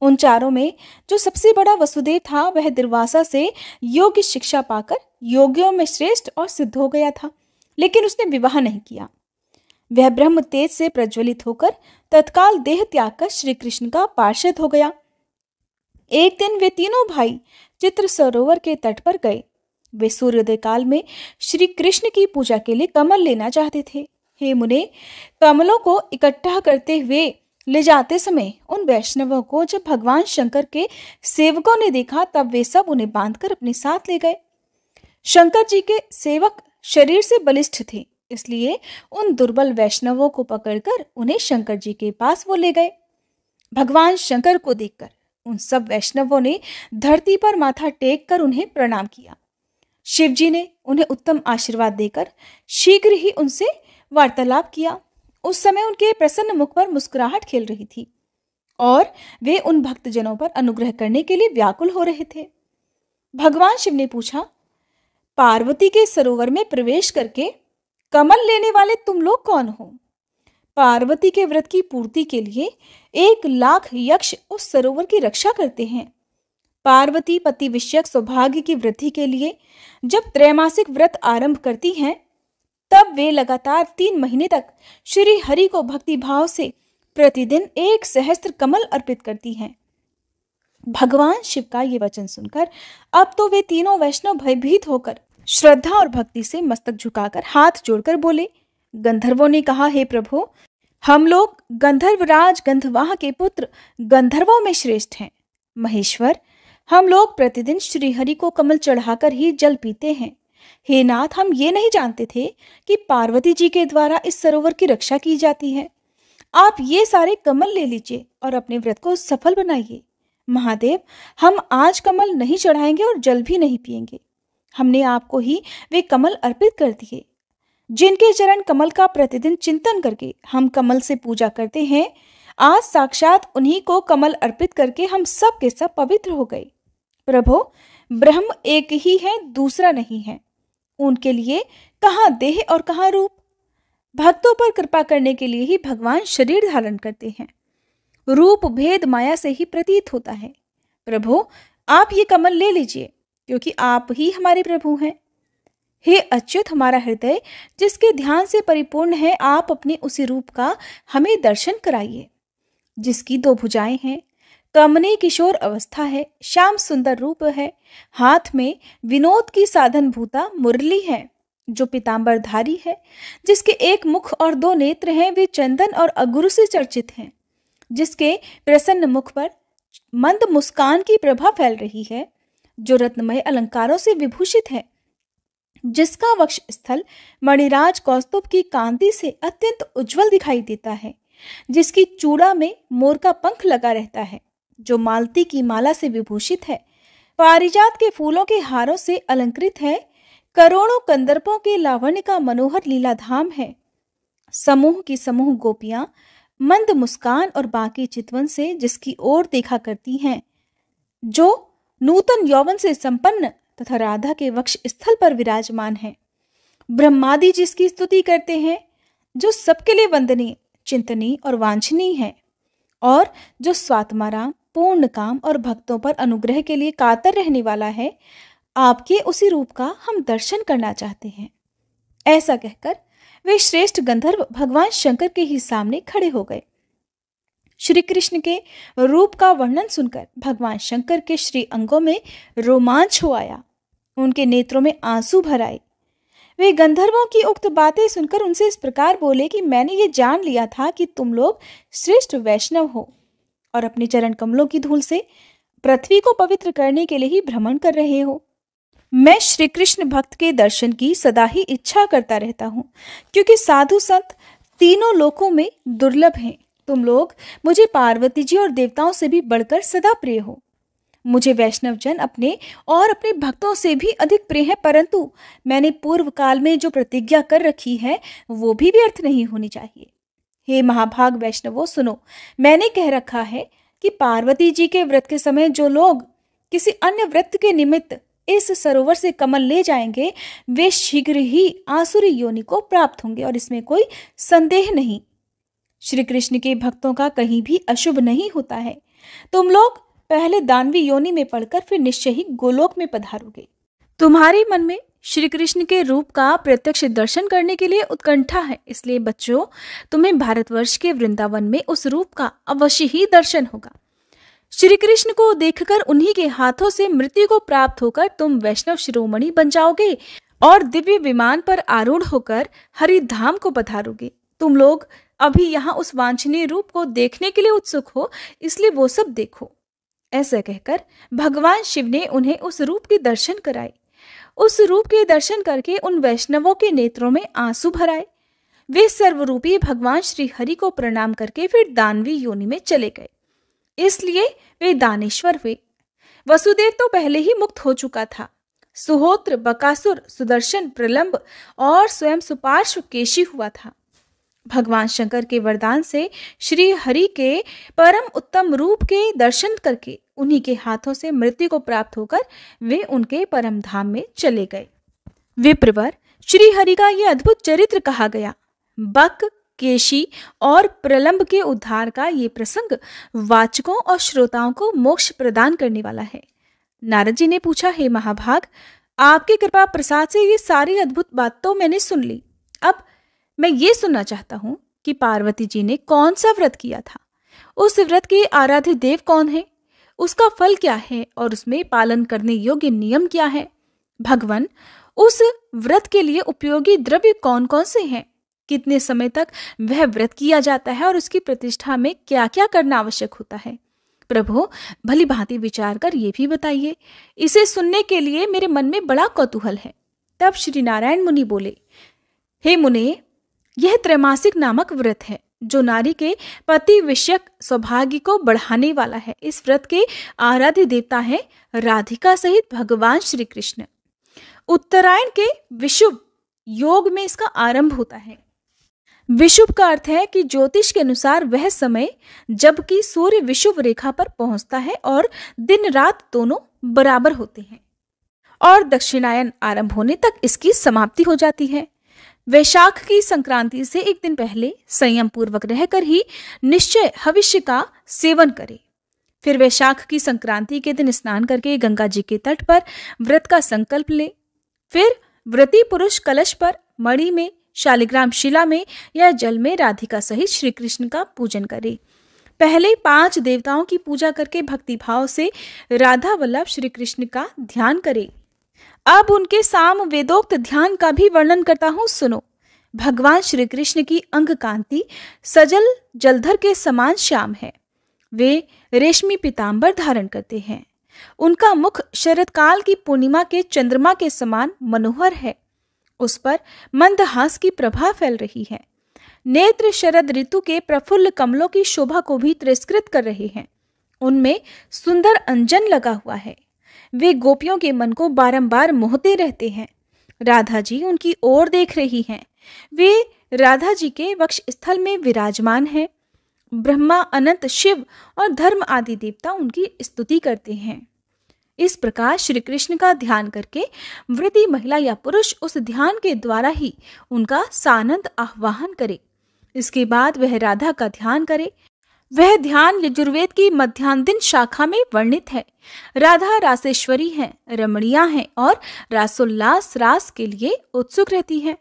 उन चारों में जो सबसे बड़ा वसुदेव था, वह दुर्वासा से योग्य शिक्षा पाकर योगियों में श्रेष्ठ और सिद्ध हो गया था, लेकिन उसने विवाह नहीं किया। वह ब्रह्म तेज से प्रज्वलित होकर तत्काल देह त्याग कर श्री कृष्ण का पार्षद हो गया। एक दिन वे तीनों भाई चित्र सरोवर के तट पर गए। वे सूर्योदय काल में श्री कृष्ण की पूजा के लिए कमल लेना चाहते थे। हे मुने, कमलों को इकट्ठा करते हुए ले जाते समय उन वैष्णवों को जब भगवान शंकर के सेवकों ने देखा, तब वे सब उन्हें बांधकर अपने साथ ले गए। शंकर जी के सेवक शरीर से बलिष्ठ थे, इसलिए उन दुर्बल वैष्णवों को पकड़कर उन्हें शंकर जी के पास वो ले गए। भगवान शंकर को देखकर उन सब वैष्णवों ने धरती पर माथा टेक कर उन्हें प्रणाम किया। शिव जी ने उन्हें उत्तम आशीर्वाद देकर शीघ्र ही उनसे वार्तालाप किया। उस समय उनके प्रसन्न मुख पर मुस्कुराहट खेल रही थी और वे उन भक्तजनों पर अनुग्रह करने के लिए व्याकुल हो रहे थे। भगवान शिव ने पूछा, पार्वती के सरोवर में प्रवेश करके कमल लेने वाले तुम लोग कौन हो? पार्वती के व्रत की पूर्ति के लिए 1,00,000 यक्ष उस सरोवर की रक्षा करते हैं। पार्वती पति विषयक सौभाग्य की वृद्धि के लिए जब त्रैमासिक व्रत आरंभ करती हैं, तब वे लगातार 3 महीने तक श्री हरि को भक्ति भाव से प्रतिदिन 1,000,000 कमल अर्पित करती हैं। भगवान शिव का ये वचन सुनकर अब तो वे तीनों वैष्णव भयभीत होकर श्रद्धा और भक्ति से मस्तक झुकाकर हाथ जोड़कर बोले। गंधर्वों ने कहा, हे प्रभु, हम लोग गंधर्वराज गंधवाह के पुत्र गंधर्वों में श्रेष्ठ हैं। महेश्वर, हम लोग प्रतिदिन श्रीहरि को कमल चढ़ाकर ही जल पीते हैं। हे नाथ, हम ये नहीं जानते थे कि पार्वती जी के द्वारा इस सरोवर की रक्षा की जाती है। आप ये सारे कमल ले लीजिए और अपने व्रत को सफल बनाइए। महादेव, हम आज कमल नहीं चढ़ाएंगे और जल भी नहीं पिएंगे। हमने आपको ही वे कमल अर्पित कर दिए। जिनके चरण कमल का प्रतिदिन चिंतन करके हम कमल से पूजा करते हैं, आज साक्षात उन्हीं को कमल अर्पित करके हम सब के सब पवित्र हो गए। प्रभु, ब्रह्म एक ही है, दूसरा नहीं है। उनके लिए कहाँ देह और कहाँ रूप। भक्तों पर कृपा करने के लिए ही भगवान शरीर धारण करते हैं। रूप भेद माया से ही प्रतीत होता है। प्रभु, आप ये कमल ले लीजिए, क्योंकि आप ही हमारे प्रभु हैं। हे अच्युत, हमारा हृदय जिसके ध्यान से परिपूर्ण है, आप अपने उसी रूप का हमें दर्शन कराइए। जिसकी 2 भुजाएं हैं, कमनीय किशोर अवस्था है, श्याम सुंदर रूप है, हाथ में विनोद की साधन भूता मुरली है, जो पीतांबरधारी है, जिसके 1 मुख और 2 नेत्र हैं, वे चंदन और अगुरु से चर्चित हैं, जिसके प्रसन्न मुख पर मंद मुस्कान की प्रभा फैल रही है, जो रत्नमय अलंकारों से विभूषित है, जिसका वक्ष स्थल मणिराज कौस्तुभ की कांति से अत्यंत उज्जवल दिखाई देता है, जिसकी चूड़ा में मोर का पंख लगा रहता है, जो मालती की माला से विभूषित है, पारिजात के फूलों के हारों से अलंकृत है, करोड़ों कंदर्पों के लावण्य का मनोहर लीलाधाम है। समूह की समूह गोपियां मंद मुस्कान और बाकी चितवन से जिसकी ओर देखा करती हैं, जो नूतन यौवन से संपन्न तथा राधा के वक्ष स्थल पर विराजमान है। ब्रह्मादि जिसकी स्तुति करते हैं, जो सबके लिए वंदनीय, चिंतनीय और वांछनीय है, और जो स्वात्माराम, पूर्ण काम और भक्तों पर अनुग्रह के लिए कातर रहने वाला है, आपके उसी रूप का हम दर्शन करना चाहते हैं। ऐसा कहकर वे श्रेष्ठ गंधर्व भगवान शंकर के ही सामने खड़े हो गए। श्री कृष्ण के रूप का वर्णन सुनकर भगवान शंकर के श्री अंगों में रोमांच हो आया, उनके नेत्रों में आंसू भर आए। वे गंधर्वों की उक्त बातें सुनकर उनसे इस प्रकार बोले कि मैंने ये जान लिया था कि तुम लोग श्रेष्ठ वैष्णव हो और अपने चरण कमलों की धूल से पृथ्वी को पवित्र करने के लिए ही भ्रमण कर रहे हो। मैं श्री कृष्ण भक्त के दर्शन की सदा ही इच्छा करता रहता हूँ, क्योंकि साधु संत तीनों लोकों में दुर्लभ हैं। तुम लोग मुझे पार्वती जी और देवताओं से भी बढ़कर सदा प्रिय हो। मुझे वैष्णव जन अपने और अपने भक्तों से भी अधिक प्रिय है, परंतु मैंने पूर्व काल में जो प्रतिज्ञा कर रखी है वो भी व्यर्थ नहीं होनी चाहिए। हे महाभाग वैष्णवों, सुनो, मैंने कह रखा है कि पार्वती जी के व्रत के समय जो लोग किसी अन्य व्रत के निमित्त इस सरोवर से कमल ले जाएंगे, वे शीघ्र ही आसुरी योनि को प्राप्त होंगे, और इसमें कोई संदेह नहीं। श्री कृष्ण के भक्तों का कहीं भी अशुभ नहीं होता है। तुम लोग पहले दानवी योनि में पढ़कर फिर निश्चय ही गोलोक में पधारोगे। तुम्हारे मन में श्री कृष्ण के रूप का प्रत्यक्ष दर्शन करने के लिए उत्कंठा है, इसलिए बच्चों तुम्हें भारतवर्ष के वृंदावन में उस रूप का अवश्य ही दर्शन होगा। श्री कृष्ण को देखकर उन्हीं के हाथों से मृत्यु को प्राप्त होकर तुम वैष्णव शिरोमणि बन जाओगे और दिव्य विमान पर आरूढ़ होकर हरिधाम को पधारोगे। तुम लोग अभी यहाँ उस वांछनीय रूप को देखने के लिए उत्सुक हो, इसलिए वो सब देखो। ऐसा कहकर भगवान शिव ने उन्हें उस रूप के दर्शन कराए। उस रूप के दर्शन करके उन वैष्णवों के नेत्रों में आंसू भर आए। वे सर्वरूपी भगवान श्री हरि को प्रणाम करके फिर दानवी योनि में चले गए, इसलिए वे दानेश्वर हुए। वसुदेव तो पहले ही मुक्त हो चुका था। सुहोत्र, बकासुर, सुदर्शन, प्रलंब और स्वयं सुपार्श्व केशी हुआ था। भगवान शंकर के वरदान से श्री हरि के परम उत्तम रूप के दर्शन करके उन्हीं के हाथों से मृत्यु को प्राप्त होकर वे उनके परम धाम में चले गए। विप्रवर, श्री हरि का यह अद्भुत चरित्र कहा गया। बक, केशी और प्रलंब के उद्धार का ये प्रसंग वाचकों और श्रोताओं को मोक्ष प्रदान करने वाला है। नारद जी ने पूछा, हे महाभाग, आपके कृपा प्रसाद से ये सारी अद्भुत बात तो मैंने सुन ली। अब मैं ये सुनना चाहता हूं कि पार्वती जी ने कौन सा व्रत किया था, उस व्रत के आराध्य देव कौन है, उसका फल क्या है और उसमें पालन करने योग्य नियम क्या है। भगवान, उस व्रत के लिए उपयोगी द्रव्य कौन कौन से हैं, कितने समय तक वह व्रत किया जाता है और उसकी प्रतिष्ठा में क्या क्या करना आवश्यक होता है। प्रभु, भली भांति विचार कर ये भी बताइए। इसे सुनने के लिए मेरे मन में बड़ा कौतूहल है। तब श्री नारायण मुनि बोले, हे मुने, यह त्रैमासिक नामक व्रत है जो नारी के पति विषयक सौभाग्य को बढ़ाने वाला है। इस व्रत के आराध्य देवता हैं राधिका सहित भगवान श्री कृष्ण। उत्तरायण के विषुव योग में इसका आरंभ होता है। विषुव का अर्थ है कि ज्योतिष के अनुसार वह समय जबकि सूर्य विषुव रेखा पर पहुंचता है और दिन रात दोनों बराबर होते हैं, और दक्षिणायन आरंभ होने तक इसकी समाप्ति हो जाती है। वैशाख की संक्रांति से एक दिन पहले संयम पूर्वक रहकर ही निश्चय हविष्य का सेवन करें। फिर वैशाख की संक्रांति के दिन स्नान करके गंगा जी के तट पर व्रत का संकल्प ले। फिर व्रती पुरुष कलश पर, मणि में, शालिग्राम शिला में या जल में राधिका सहित श्री कृष्ण का पूजन करे। पहले 5 देवताओं की पूजा करके भक्तिभाव से राधा वल्लभ श्री कृष्ण का ध्यान करे। अब उनके साम वेदोक्त ध्यान का भी वर्णन करता हूं, सुनो। भगवान श्री कृष्ण की अंग कांति सजल जलधर के समान श्याम है। वे रेशमी पीतांबर धारण करते हैं। उनका मुख शरदकाल की पूर्णिमा के चंद्रमा के समान मनोहर है। उस पर मंदहास की प्रभा फैल रही है। नेत्र शरद ऋतु के प्रफुल्ल कमलों की शोभा को भी तिरस्कृत कर रहे हैं। उनमें सुंदर अंजन लगा हुआ है। वे गोपियों के मन को बारंबार मोहते रहते हैं। राधा जी उनकी ओर देख रही हैं। वे राधा जी के वक्ष स्थल में विराजमान हैं। ब्रह्मा, अनंत, शिव और धर्म आदि देवता उनकी स्तुति करते हैं। इस प्रकार श्री कृष्ण का ध्यान करके व्रती महिला या पुरुष उस ध्यान के द्वारा ही उनका सानंद आह्वान करे। इसके बाद वह राधा का ध्यान करे। वह ध्यान यजुर्वेद की मध्यान्ह शाखा में वर्णित है। राधा रासेश्वरी हैं, रमणीया हैं और रासोल्लास रास के लिए उत्सुक रहती हैं।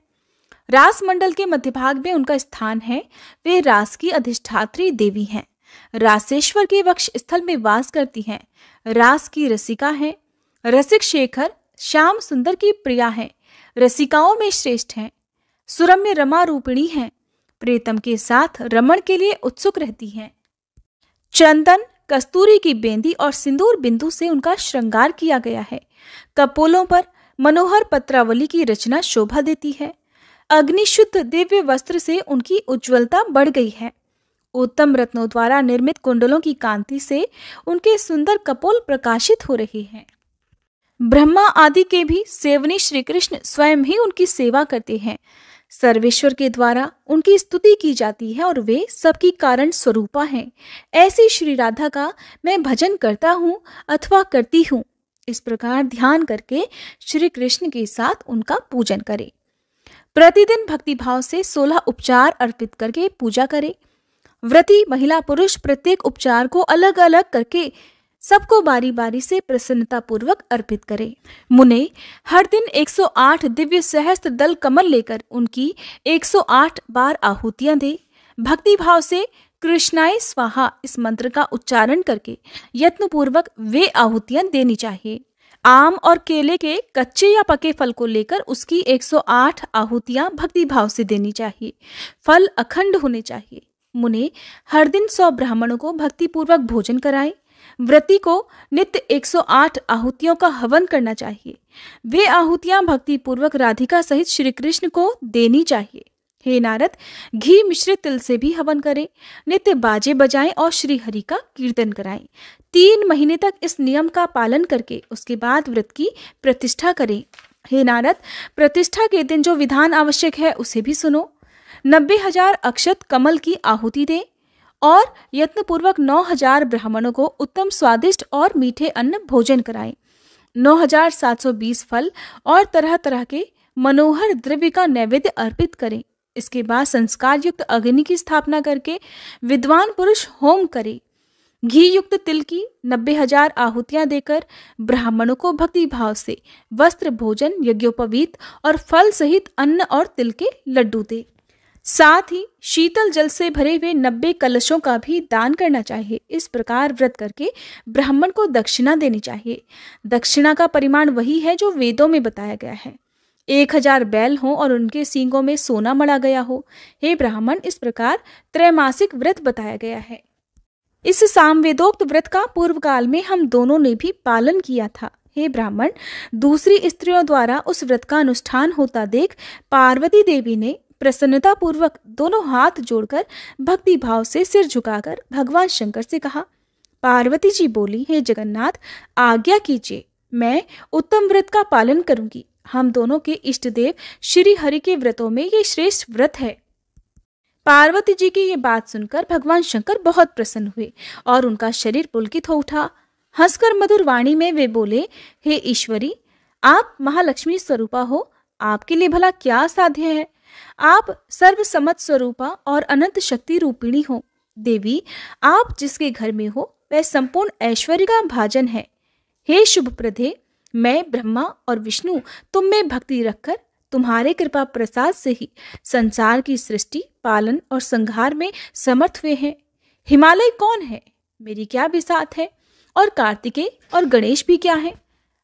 रास मंडल के मध्य भाग में उनका स्थान है। वे रास की अधिष्ठात्री देवी हैं। रासेश्वर के वक्ष स्थल में वास करती हैं। रास की रसिका हैं। रसिक शेखर श्याम सुंदर की प्रिया हैं। रसिकाओं में श्रेष्ठ हैं। सुरम्य रमा रूपिणी हैं। प्रीतम के साथ रमण के लिए उत्सुक रहती हैं। चंदन, कस्तूरी की बेंदी और सिंदूर बिंदु से उनका श्रृंगार किया गया है। कपोलों पर मनोहर पत्रावली की रचना शोभा देती है। अग्निशुद्ध दिव्य वस्त्र से उनकी उज्ज्वलता बढ़ गई है। उत्तम रत्नों द्वारा निर्मित कुंडलों की कांति से उनके सुंदर कपोल प्रकाशित हो रहे हैं। ब्रह्मा आदि के भी सेवनी श्री कृष्ण स्वयं ही उनकी सेवा करते हैं। सर्वेश्वर के द्वारा उनकी स्तुति की जाती है और वे सबकी कारण स्वरूपा हैं। ऐसी श्री राधा का मैं भजन करता हूँ अथवा करती हूँ। इस प्रकार ध्यान करके श्री कृष्ण के साथ उनका पूजन करें। प्रतिदिन भक्तिभाव से 16 उपचार अर्पित करके पूजा करें। व्रती महिला पुरुष प्रत्येक उपचार को अलग अलग करके सबको बारी बारी से प्रसन्नता पूर्वक अर्पित करें। मुने हर दिन 108 दिव्य सहस्त्र दल कमल लेकर उनकी 108 बार आहुतियां दे। भक्ति भाव से कृष्णाय स्वाहा इस मंत्र का उच्चारण करके यत्न पूर्वक वे आहुतियां देनी चाहिए। आम और केले के कच्चे या पके फल को लेकर उसकी 108 आहुतियां भक्ति भाव से देनी चाहिए। फल अखंड होने चाहिए। मुने हर दिन 100 ब्राह्मणों को भक्ति पूर्वक भोजन कराएं। व्रती को नित्य 108 आहुतियों का हवन करना चाहिए। वे आहुतियां भक्ति पूर्वक राधिका सहित श्री कृष्ण को देनी चाहिए। हे नारद, घी मिश्रित तिल से भी हवन करें। नित्य बाजे बजाएं और श्री हरि का कीर्तन कराएं। 3 महीने तक इस नियम का पालन करके उसके बाद व्रत की प्रतिष्ठा करें। हे नारद, प्रतिष्ठा के दिन जो विधान आवश्यक है उसे भी सुनो। 90,000 अक्षत कमल की आहुति दें और यत्नपूर्वक 9,000 ब्राह्मणों को उत्तम स्वादिष्ट और मीठे अन्न भोजन कराएं। 9,720 फल और तरह तरह के मनोहर द्रव्य का नैवेद्य अर्पित करें। इसके बाद संस्कार युक्त अग्नि की स्थापना करके विद्वान पुरुष होम करे। घी युक्त तिल की 90,000 आहुतियां देकर ब्राह्मणों को भक्ति भाव से वस्त्र, भोजन, यज्ञोपवीत और फल सहित अन्न और तिल के लड्डू दे। साथ ही शीतल जल से भरे हुए 90 कलशों का भी दान करना चाहिए। इस प्रकार व्रत करके ब्राह्मण को दक्षिणा देनी चाहिए। दक्षिणा का परिमाण वही है जो वेदों में बताया गया है। 1000 बैल हों और उनके सींगों में सोना मढ़ा गया हो। हे ब्राह्मण, इस प्रकार त्रैमासिक व्रत बताया गया है। इस सामवेदोक्त व्रत का पूर्व काल में हम दोनों ने भी पालन किया था। हे ब्राह्मण, दूसरी स्त्रियों द्वारा उस व्रत का अनुष्ठान होता देख पार्वती देवी ने प्रसन्नता पूर्वक दोनों हाथ जोड़कर भक्ति भाव से सिर झुकाकर भगवान शंकर से कहा। पार्वती जी बोली, हे जगन्नाथ, आज्ञा कीजिए, मैं उत्तम व्रत का पालन करूंगी। हम दोनों के इष्ट देव श्री हरि के व्रतों में ये श्रेष्ठ व्रत है। पार्वती जी की ये बात सुनकर भगवान शंकर बहुत प्रसन्न हुए और उनका शरीर पुलकित हो उठा। हंसकर मधुर वाणी में वे बोले, हे ईश्वरी, आप महालक्ष्मी स्वरूपा हो, आपके लिए भला क्या साध्य है। आप सर्वसम्मत स्वरूपा और अनंत शक्ति रूपिणी हो। देवी, आप जिसके घर में हो वह संपूर्ण ऐश्वर्य का भाजन है। हे शुभ प्रदे, मैं ब्रह्मा और विष्णु तुम में भक्ति रखकर तुम्हारे कृपा प्रसाद से ही संसार की सृष्टि, पालन और संहार में समर्थ हुए हैं। हिमालय कौन है, मेरी क्या बिसात है, और कार्तिकेय और गणेश भी क्या है।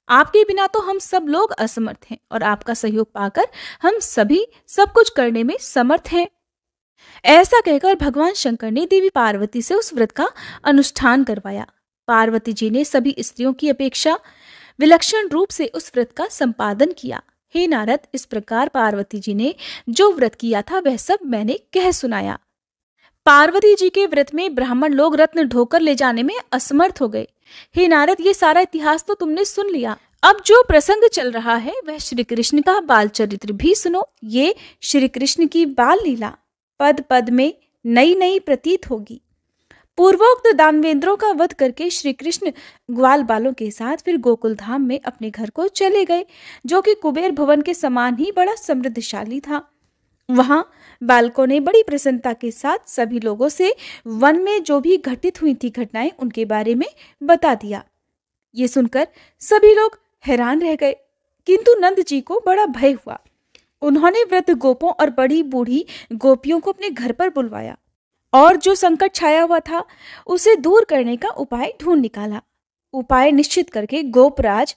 आपके बिना तो हम सब लोग असमर्थ हैं और आपका सहयोग पाकर हम सभी सब कुछ करने में समर्थ हैं। ऐसा कहकर भगवान शंकर ने देवी पार्वती से उस व्रत का अनुष्ठान करवाया। पार्वती जी ने सभी स्त्रियों की अपेक्षा विलक्षण रूप से उस व्रत का संपादन किया। हे नारद, इस प्रकार पार्वती जी ने जो व्रत किया था वह सब मैंने कह सुनाया। पार्वती जी के व्रत में ब्राह्मण लोग रत्न ढोकर ले जाने में असमर्थ हो गए। हे नारद, ये सारा इतिहास तो तुमने सुन लिया। अब जो प्रसंग चल रहा है वह श्री कृष्ण का बाल चरित्र भी सुनो। ये श्री कृष्ण की बाल लीला पद पद में नई नई प्रतीत होगी। पूर्वोक्त दानवेंद्रों का वध करके श्री कृष्ण ग्वाल बालों के साथ फिर गोकुल धाम में अपने घर को चले गए, जो कि कुबेर भवन के समान ही बड़ा समृद्धशाली था। वहां बालकों ने बड़ी प्रसन्नता के साथ सभी लोगों से वन में जो भी घटित हुई थी घटनाएं उनके बारे में बता दिया। ये सुनकर सभी लोग हैरान रह गए, किंतु नंद जी को बड़ा भय हुआ। उन्होंने वृद्ध गोपों और बड़ी बूढ़ी गोपियों को अपने घर पर बुलवाया और जो संकट छाया हुआ था उसे दूर करने का उपाय ढूंढ निकाला। उपाय निश्चित करके गोपराज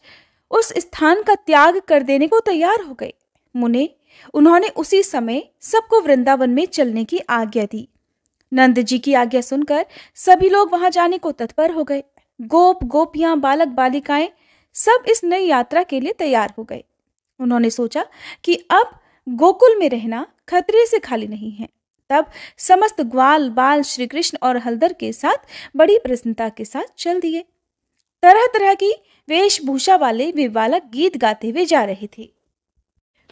उस स्थान का त्याग कर देने को तैयार हो गए। मुने, उन्होंने उसी समय सबको वृंदावन में चलने की आज्ञा दी। नंद जी की आज्ञा सुनकर सभी लोग वहां जाने को तत्पर हो गए। गोप, गोपियां, बालक, बालिकाएं सब इस नई यात्रा के लिए तैयार हो गए। उन्होंने सोचा कि अब गोकुल में रहना खतरे से खाली नहीं है। तब समस्त ग्वाल बाल श्री कृष्ण और हलधर के साथ बड़ी प्रसन्नता के साथ चल दिए। तरह तरह की वेशभूषा वाले वे बालक गीत गाते हुए जा रहे थे।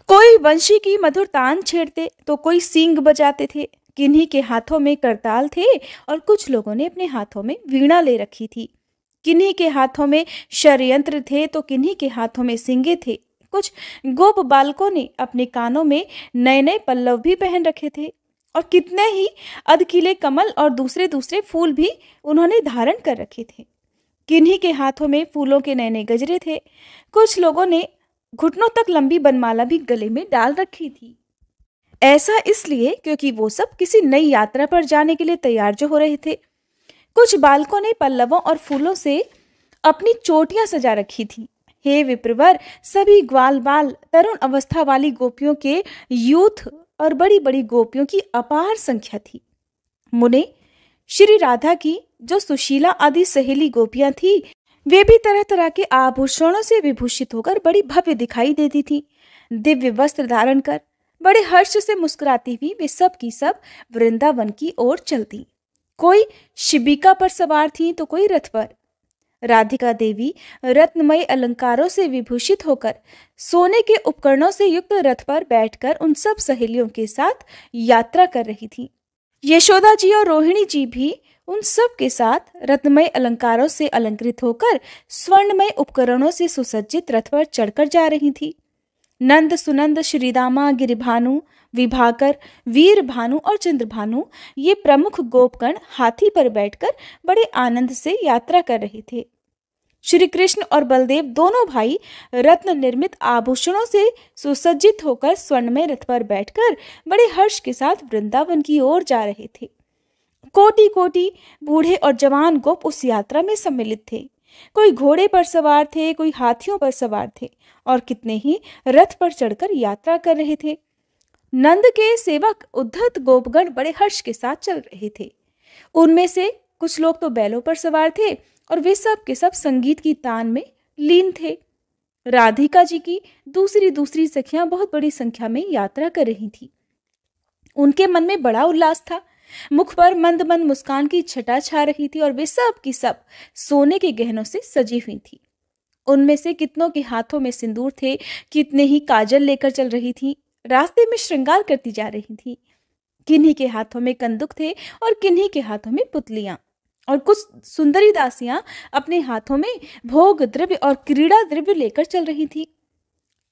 कोई वंशी की मधुर तान छेड़ते तो कोई सींग बजाते थे। किन्हीं के हाथों में करताल थे और कुछ लोगों ने अपने हाथों में वीणा ले रखी थी। किन्हीं के हाथों में षड्यंत्र थे तो किन्हीं के हाथों में सिंगे थे। कुछ गोप बालकों ने अपने कानों में नए नए पल्लव भी पहन रखे थे। और कितने ही अधखिले कमल और दूसरे दूसरे फूल भी उन्होंने धारण कर रखे थे। किन्हीं के हाथों में फूलों के नए नए गजरे थे। कुछ लोगों ने घुटनों तक लंबी बनमाला भी गले में डाल रखी थी। ऐसा इसलिए क्योंकि वो सब किसी नई यात्रा पर जाने के लिए तैयार जो हो रहे थे। कुछ बालकों ने पल्लवों और फूलों से अपनी चोटियां सजा रखी थी। हे विप्रवर, सभी ग्वाल बाल तरुण अवस्था वाली गोपियों के यूथ और बड़ी बड़ी गोपियों की अपार संख्या थी। मुने, श्री राधा की जो सुशीला आदि सहेली गोपियां थी, वे भी तरह तरह के आभूषणों से विभूषित होकर बड़ी भव्य दिखाई देती थी। दिव्य वस्त्र धारण कर बड़े हर्ष से मुस्कुराती हुई वे सब की सब वृंदावन की ओर चलती। कोई शिबिका पर सवार थी तो कोई रथ पर। राधिका देवी रत्नमय अलंकारों से विभूषित होकर सोने के उपकरणों से युक्त रथ पर बैठकर उन सब सहेलियों के साथ यात्रा कर रही थी। यशोदा जी और रोहिणी जी भी उन सब के साथ रत्नमय अलंकारों से अलंकृत होकर स्वर्णमय उपकरणों से सुसज्जित रथ पर चढ़कर जा रही थी। नंद सुनंद श्रीदामा गिरिभानु विभाकर वीर भानु और चंद्रभानु ये प्रमुख गोपगण हाथी पर बैठकर बड़े आनंद से यात्रा कर रहे थे। श्री कृष्ण और बलदेव दोनों भाई रत्न निर्मित आभूषणों से सुसज्जित होकर स्वर्णमय रथ पर बैठकर बड़े हर्ष के साथ वृंदावन की ओर जा रहे थे। कोटि कोटि बूढ़े और जवान गोप उस यात्रा में सम्मिलित थे। कोई घोड़े पर सवार थे, कोई हाथियों पर सवार थे और कितने ही रथ पर चढ़कर यात्रा कर रहे थे। नंद के सेवक उद्धत गोपगण बड़े हर्ष के साथ चल रहे थे। उनमें से कुछ लोग तो बैलों पर सवार थे और वे सब के सब संगीत की तान में लीन थे। राधिका जी की दूसरी दूसरी सखियां बहुत बड़ी संख्या में यात्रा कर रही थी। उनके मन में बड़ा उल्लास था। मुख पर मंद मंद मुस्कान की छटा छा रही थी और वे सब की सब सोने के गहनों से सजी हुई थी। उनमें से कितनों के हाथों में सिंदूर थे, कितने ही काजल लेकर चल रही थी, रास्ते में श्रृंगार करती जा रही थी। किन्हीं के हाथों में कंदुक थे और किन्हीं के हाथों में पुतलियां, और कुछ सुंदरी दासियां अपने हाथों में भोग द्रव्य और क्रीड़ा द्रव्य लेकर चल रही थी।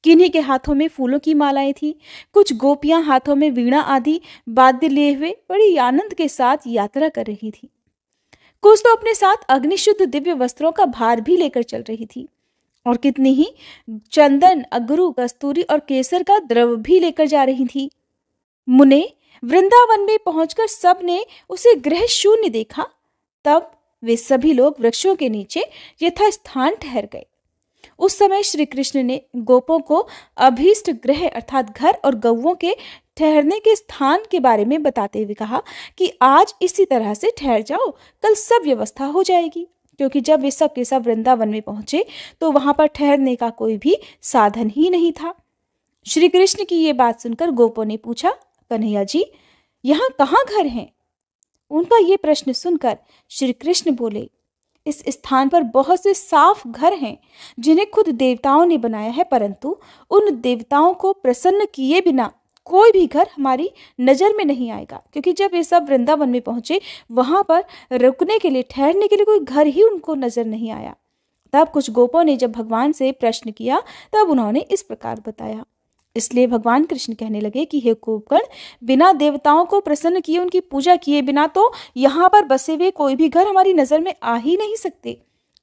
किन्हीं के हाथों में फूलों की मालाएं थी। कुछ गोपियां हाथों में वीणा आदि वाद्य लिए हुए बड़ी आनंद के साथ यात्रा कर रही थी। कुछ तो अपने साथ अग्निशुद्ध दिव्य वस्त्रों का भार भी लेकर चल रही थी और कितनी ही चंदन, अगरू, कस्तूरी और केसर का द्रव भी लेकर जा रही थी। मुने, वृंदावन में पहुंचकर सब ने उसे गृह शून्य देखा। तब वे सभी लोग वृक्षों के नीचे यथास्थान ठहर गए। उस समय श्री कृष्ण ने गोपों को अभीष्ट गृह अर्थात घर और गौओं के ठहरने के स्थान के बारे में बताते हुए कहा कि आज इसी तरह से ठहर जाओ, कल सब व्यवस्था हो जाएगी। क्योंकि जब वे सब के सब वृंदावन में पहुंचे तो वहां पर ठहरने का कोई भी साधन ही नहीं था। श्री कृष्ण की ये बात सुनकर गोपों ने पूछा, कन्हैया जी, यहाँ कहाँ घर हैं? उनका ये प्रश्न सुनकर श्री कृष्ण बोले, इस स्थान पर बहुत से साफ घर हैं जिन्हें खुद देवताओं ने बनाया है, परंतु उन देवताओं को प्रसन्न किए बिना कोई भी घर हमारी नजर में नहीं आएगा। क्योंकि जब ये सब वृंदावन में पहुंचे वहां पर रुकने के लिए, ठहरने के लिए कोई घर ही उनको नजर नहीं आया। तब कुछ गोपों ने जब भगवान से प्रश्न किया तब उन्होंने इस प्रकार बताया। इसलिए भगवान कृष्ण कहने लगे कि हे गोपगण, बिना देवताओं को प्रसन्न किए, उनकी पूजा किए बिना तो यहाँ पर बसे हुए कोई भी घर हमारी नजर में आ ही नहीं सकते।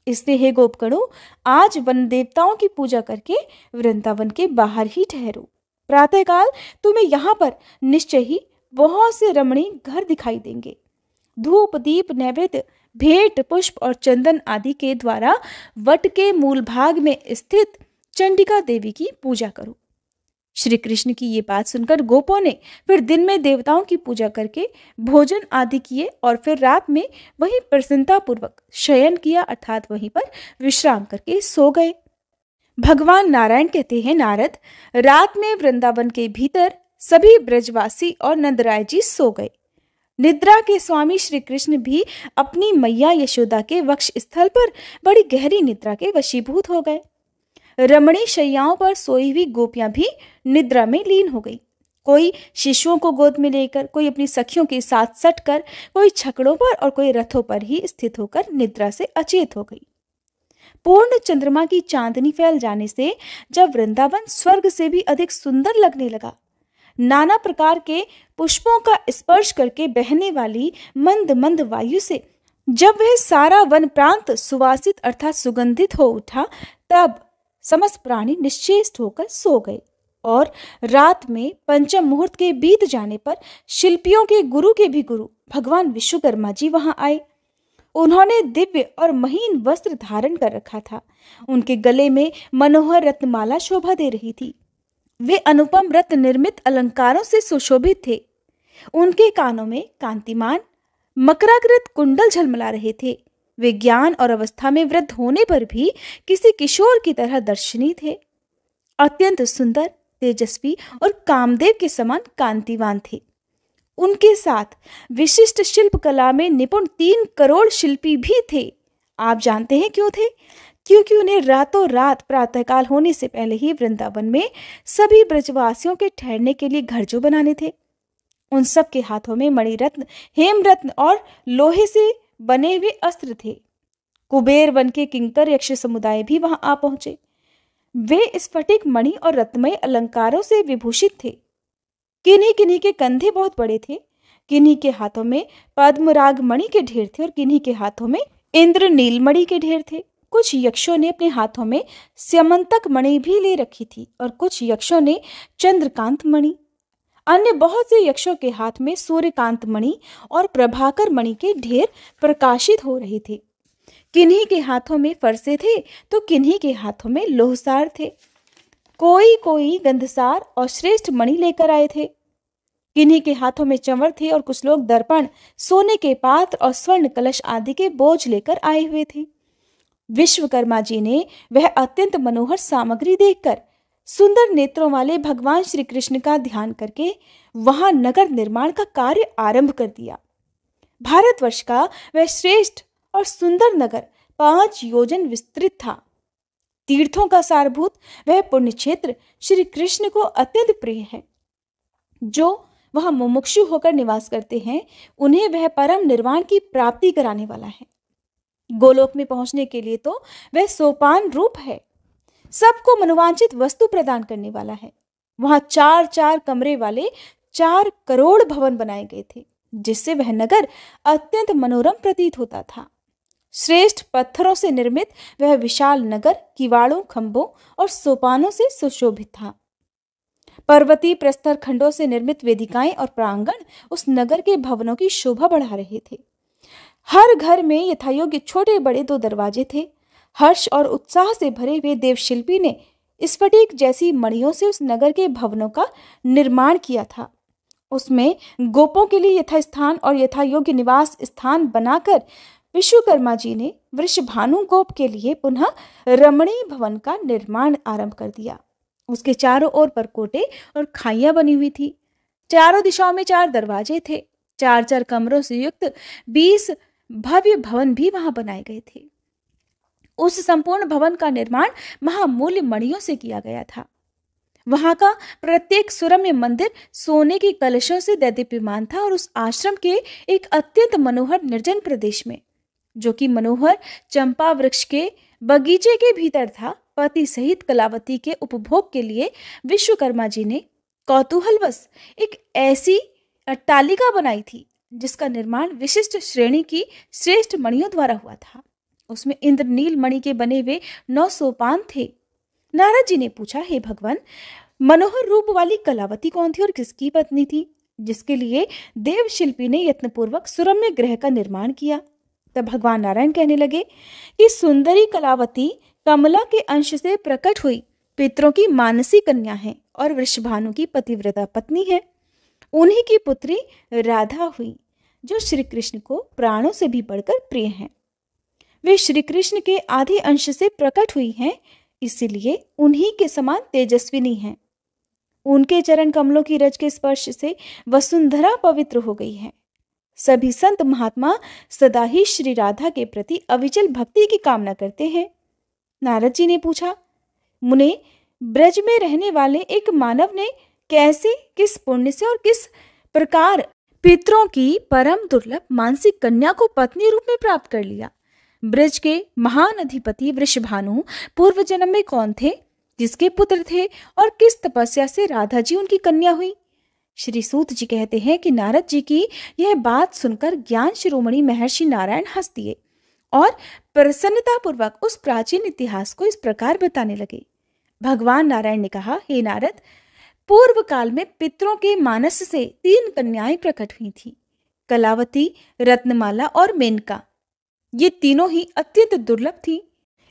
इसलिए हे गोपगणों, आज वन देवताओं की पूजा करके वृंदावन के बाहर ही ठहरो। प्रातःकाल तुम्हें यहाँ पर निश्चय ही बहुत से रमणीय घर दिखाई देंगे। धूप दीप नैवेद्य भेंट पुष्प और चंदन आदि के द्वारा वट के मूल भाग में स्थित चंडिका देवी की पूजा करो। श्री कृष्ण की ये बात सुनकर गोपों ने फिर दिन में देवताओं की पूजा करके भोजन आदि किए और फिर रात में वहीं प्रसन्नता पूर्वक शयन किया, अर्थात वहीं पर विश्राम करके सो गए। भगवान नारायण कहते हैं, नारद, रात में वृंदावन के भीतर सभी ब्रजवासी और नंदराय जी सो गए। निद्रा के स्वामी श्री कृष्ण भी अपनी मैया यशोदा के वक्ष स्थल पर बड़ी गहरी निद्रा के वशीभूत हो गए। रमणी शैयाओं पर सोई हुई गोपियां भी निद्रा में लीन हो गई। कोई शिशुओं को गोद में लेकर, कोई अपनी सखियों के साथ सटकर, कोई छकड़ों पर और कोई रथों पर ही स्थित होकर निद्रा से अचेत हो गई। पूर्ण चंद्रमा की चांदनी फैल जाने से जब वृंदावन स्वर्ग से भी अधिक सुंदर लगने लगा, नाना प्रकार के पुष्पों का स्पर्श करके बहने वाली मंद मंद वायु से जब वह सारा वन प्रांत सुवासित अर्थात सुगंधित हो उठा, तब समस्त प्राणी निश्चेष्ट होकर सो गए। और रात में पंचम मुहूर्त के बीत जाने पर शिल्पियों के गुरु के भी गुरु भगवान विश्वकर्मा जी वहां आए। उन्होंने दिव्य और महीन वस्त्र धारण कर रखा था। उनके गले में मनोहर रत्नमाला शोभा दे रही थी। वे अनुपम रत्न निर्मित अलंकारों से सुशोभित थे। उनके कानों में कांतिमान मकराकृत कुंडल झलमला रहे थे। वे ज्ञान और अवस्था में वृद्ध होने पर भी किसी किशोर की तरह दर्शनीय थे। अत्यंत सुंदर, तेजस्वी और कामदेव के समान कांतिवान थे। उनके साथ विशिष्ट शिल्प कला में निपुण 3 करोड़ शिल्पी भी थे। आप जानते हैं क्यों थे? क्योंकि उन्हें रातों रात प्रातःकाल होने से पहले ही वृंदावन में सभी ब्रजवासियों के ठहरने के लिए घर जो बनाने थे। उन सब के हाथों में मणिरत्न, हेमरत्न और लोहे से बने हुए अस्त्र थे। कुबेर वन के किंकर यक्ष समुदाय भी वहां आ पहुंचे। वे स्फटिक मणि और रत्नमय अलंकारों से विभूषित थे। किन्हीं किन्हीं के कंधे बहुत बड़े थे, किन्हीं के हाथों में पद्मराग मणि के ढेर थे और किन्हीं के हाथों में इंद्र नीलमणि के ढेर थे। कुछ यक्षों ने अपने हाथों में स्यमंतक मणि भी ले रखी थी और कुछ यक्षों ने चंद्रकांत मणि। अन्य बहुत से यक्षों के हाथ में सूर्यकांत मणि और प्रभाकर मणि के ढेर प्रकाशित हो रहे थे। किन्हीं के हाथों में फरसे थे तो किन्हीं के हाथों में लोहसार थे। कोई कोई गंधसार और श्रेष्ठ मणि लेकर आए थे। किन्हीं के हाथों में चंवर थे और कुछ लोग दर्पण, सोने के पात्र और स्वर्ण कलश आदि के बोझ लेकर आए हुए थे। विश्वकर्मा जी ने वह अत्यंत मनोहर सामग्री देखकर सुंदर नेत्रों वाले भगवान श्री कृष्ण का ध्यान करके वहां नगर निर्माण का कार्य आरंभ कर दिया। भारतवर्ष का वह श्रेष्ठ और सुंदर नगर 5 योजन विस्तृत था। तीर्थों का सारभूत वह पुण्य क्षेत्र श्री कृष्ण को अत्यंत प्रिय है। जो वह मुमुक्षु होकर निवास करते हैं, उन्हें वह परम निर्वाण की प्राप्ति कराने वाला है। गोलोक में पहुंचने के लिए तो वह सोपान रूप है। सबको मनोवांछित वस्तु प्रदान करने वाला है। वहां 4-4 कमरे वाले 4 करोड़ भवन बनाए गए थे, जिससे वह नगर अत्यंत मनोरम प्रतीत होता था। श्रेष्ठ पत्थरों से निर्मित वह विशाल नगर किवाड़ों, खंभों और सोपानों से सुशोभित था। पर्वतीय प्रस्तर खंडों से निर्मित वेदिकाएं और प्रांगण उस नगर के भवनों की शोभा बढ़ा रहे थे। हर घर में यथायोग्य छोटे बड़े 2 दरवाजे थे। हर्ष और उत्साह से भरे हुए देवशिल्पी ने स्फटिक जैसी मणियों से उस नगर के भवनों का निर्माण किया था। उसमें गोपों के लिए यथास्थान और यथायोग्य निवास स्थान बनाकर विश्वकर्मा जी ने वृषभानु गोप के लिए पुनः रमणीय भवन का निर्माण आरंभ कर दिया। उसके चारों ओर परकोटे और खाइयां बनी हुई थी। चारों दिशाओं में 4 दरवाजे थे। 4-4 कमरों से युक्त 20 भव्य भवन भी वहां बनाए गए थे। उस संपूर्ण भवन का निर्माण महामूल्य मणियों से किया गया था। वहां का प्रत्येक सुरम्य मंदिर सोने के कलशों से दैदीप्यमान था और उस आश्रम के एक अत्यंत मनोहर निर्जन प्रदेश में, जो कि मनोहर चंपा वृक्ष के बगीचे के भीतर था, पति सहित कलावती के उपभोग के लिए विश्वकर्मा जी ने कौतूहलवश एक ऐसी अट्टालिका बनाई थी जिसका निर्माण विशिष्ट श्रेणी की श्रेष्ठ मणियों द्वारा हुआ था। उसमें इंद्रनील मणि के बने हुए 9 सोपान थे। नारद जी ने पूछा, हे भगवान, मनोहर रूप वाली कलावती कौन थी और किसकी पत्नी थी, जिसके लिए देव शिल्पी ने यत्नपूर्वक सुरम्य ग्रह का निर्माण किया? तब भगवान नारायण कहने लगे कि सुंदरी कलावती कमला के अंश से प्रकट हुई पितरों की मानसी कन्या है और वृषभानु की पतिव्रता पत्नी है। उन्हीं की पुत्री राधा हुई, जो श्री कृष्ण को प्राणों से भी बढ़कर प्रिय हैं। वे श्री कृष्ण के आधे अंश से प्रकट हुई हैं, इसलिए उन्हीं के समान तेजस्विनी हैं। उनके चरण कमलों की रज के स्पर्श से वसुंधरा पवित्र हो गई है। सभी संत महात्मा सदा ही श्री राधा के प्रति अविचल भक्ति की कामना करते हैं। नारद जी ने पूछा, मुने, ब्रज में रहने वाले एक मानव ने कैसे, किस पुण्य से और किस प्रकार पितरों की परम दुर्लभ मानसिक कन्या को पत्नी रूप में प्राप्त कर लिया? ब्रज के महान अधिपति वृषभानु पूर्व जन्म में कौन थे, किसके पुत्र थे और किस तपस्या से राधा जी उनकी कन्या हुई? श्री सूत जी कहते हैं कि नारद जी की यह बात सुनकर ज्ञान शिरोमणि महर्षि नारायण हंस दिए और प्रसन्नता पूर्वक उस प्राचीन इतिहास को इस प्रकार बताने लगे। भगवान नारायण ने कहा, हे नारद, पूर्व काल में पितरों के मानस से 3 कन्याएं प्रकट हुई थी, कलावती, रत्नमाला और मेनका। ये तीनों ही अत्यंत दुर्लभ थी।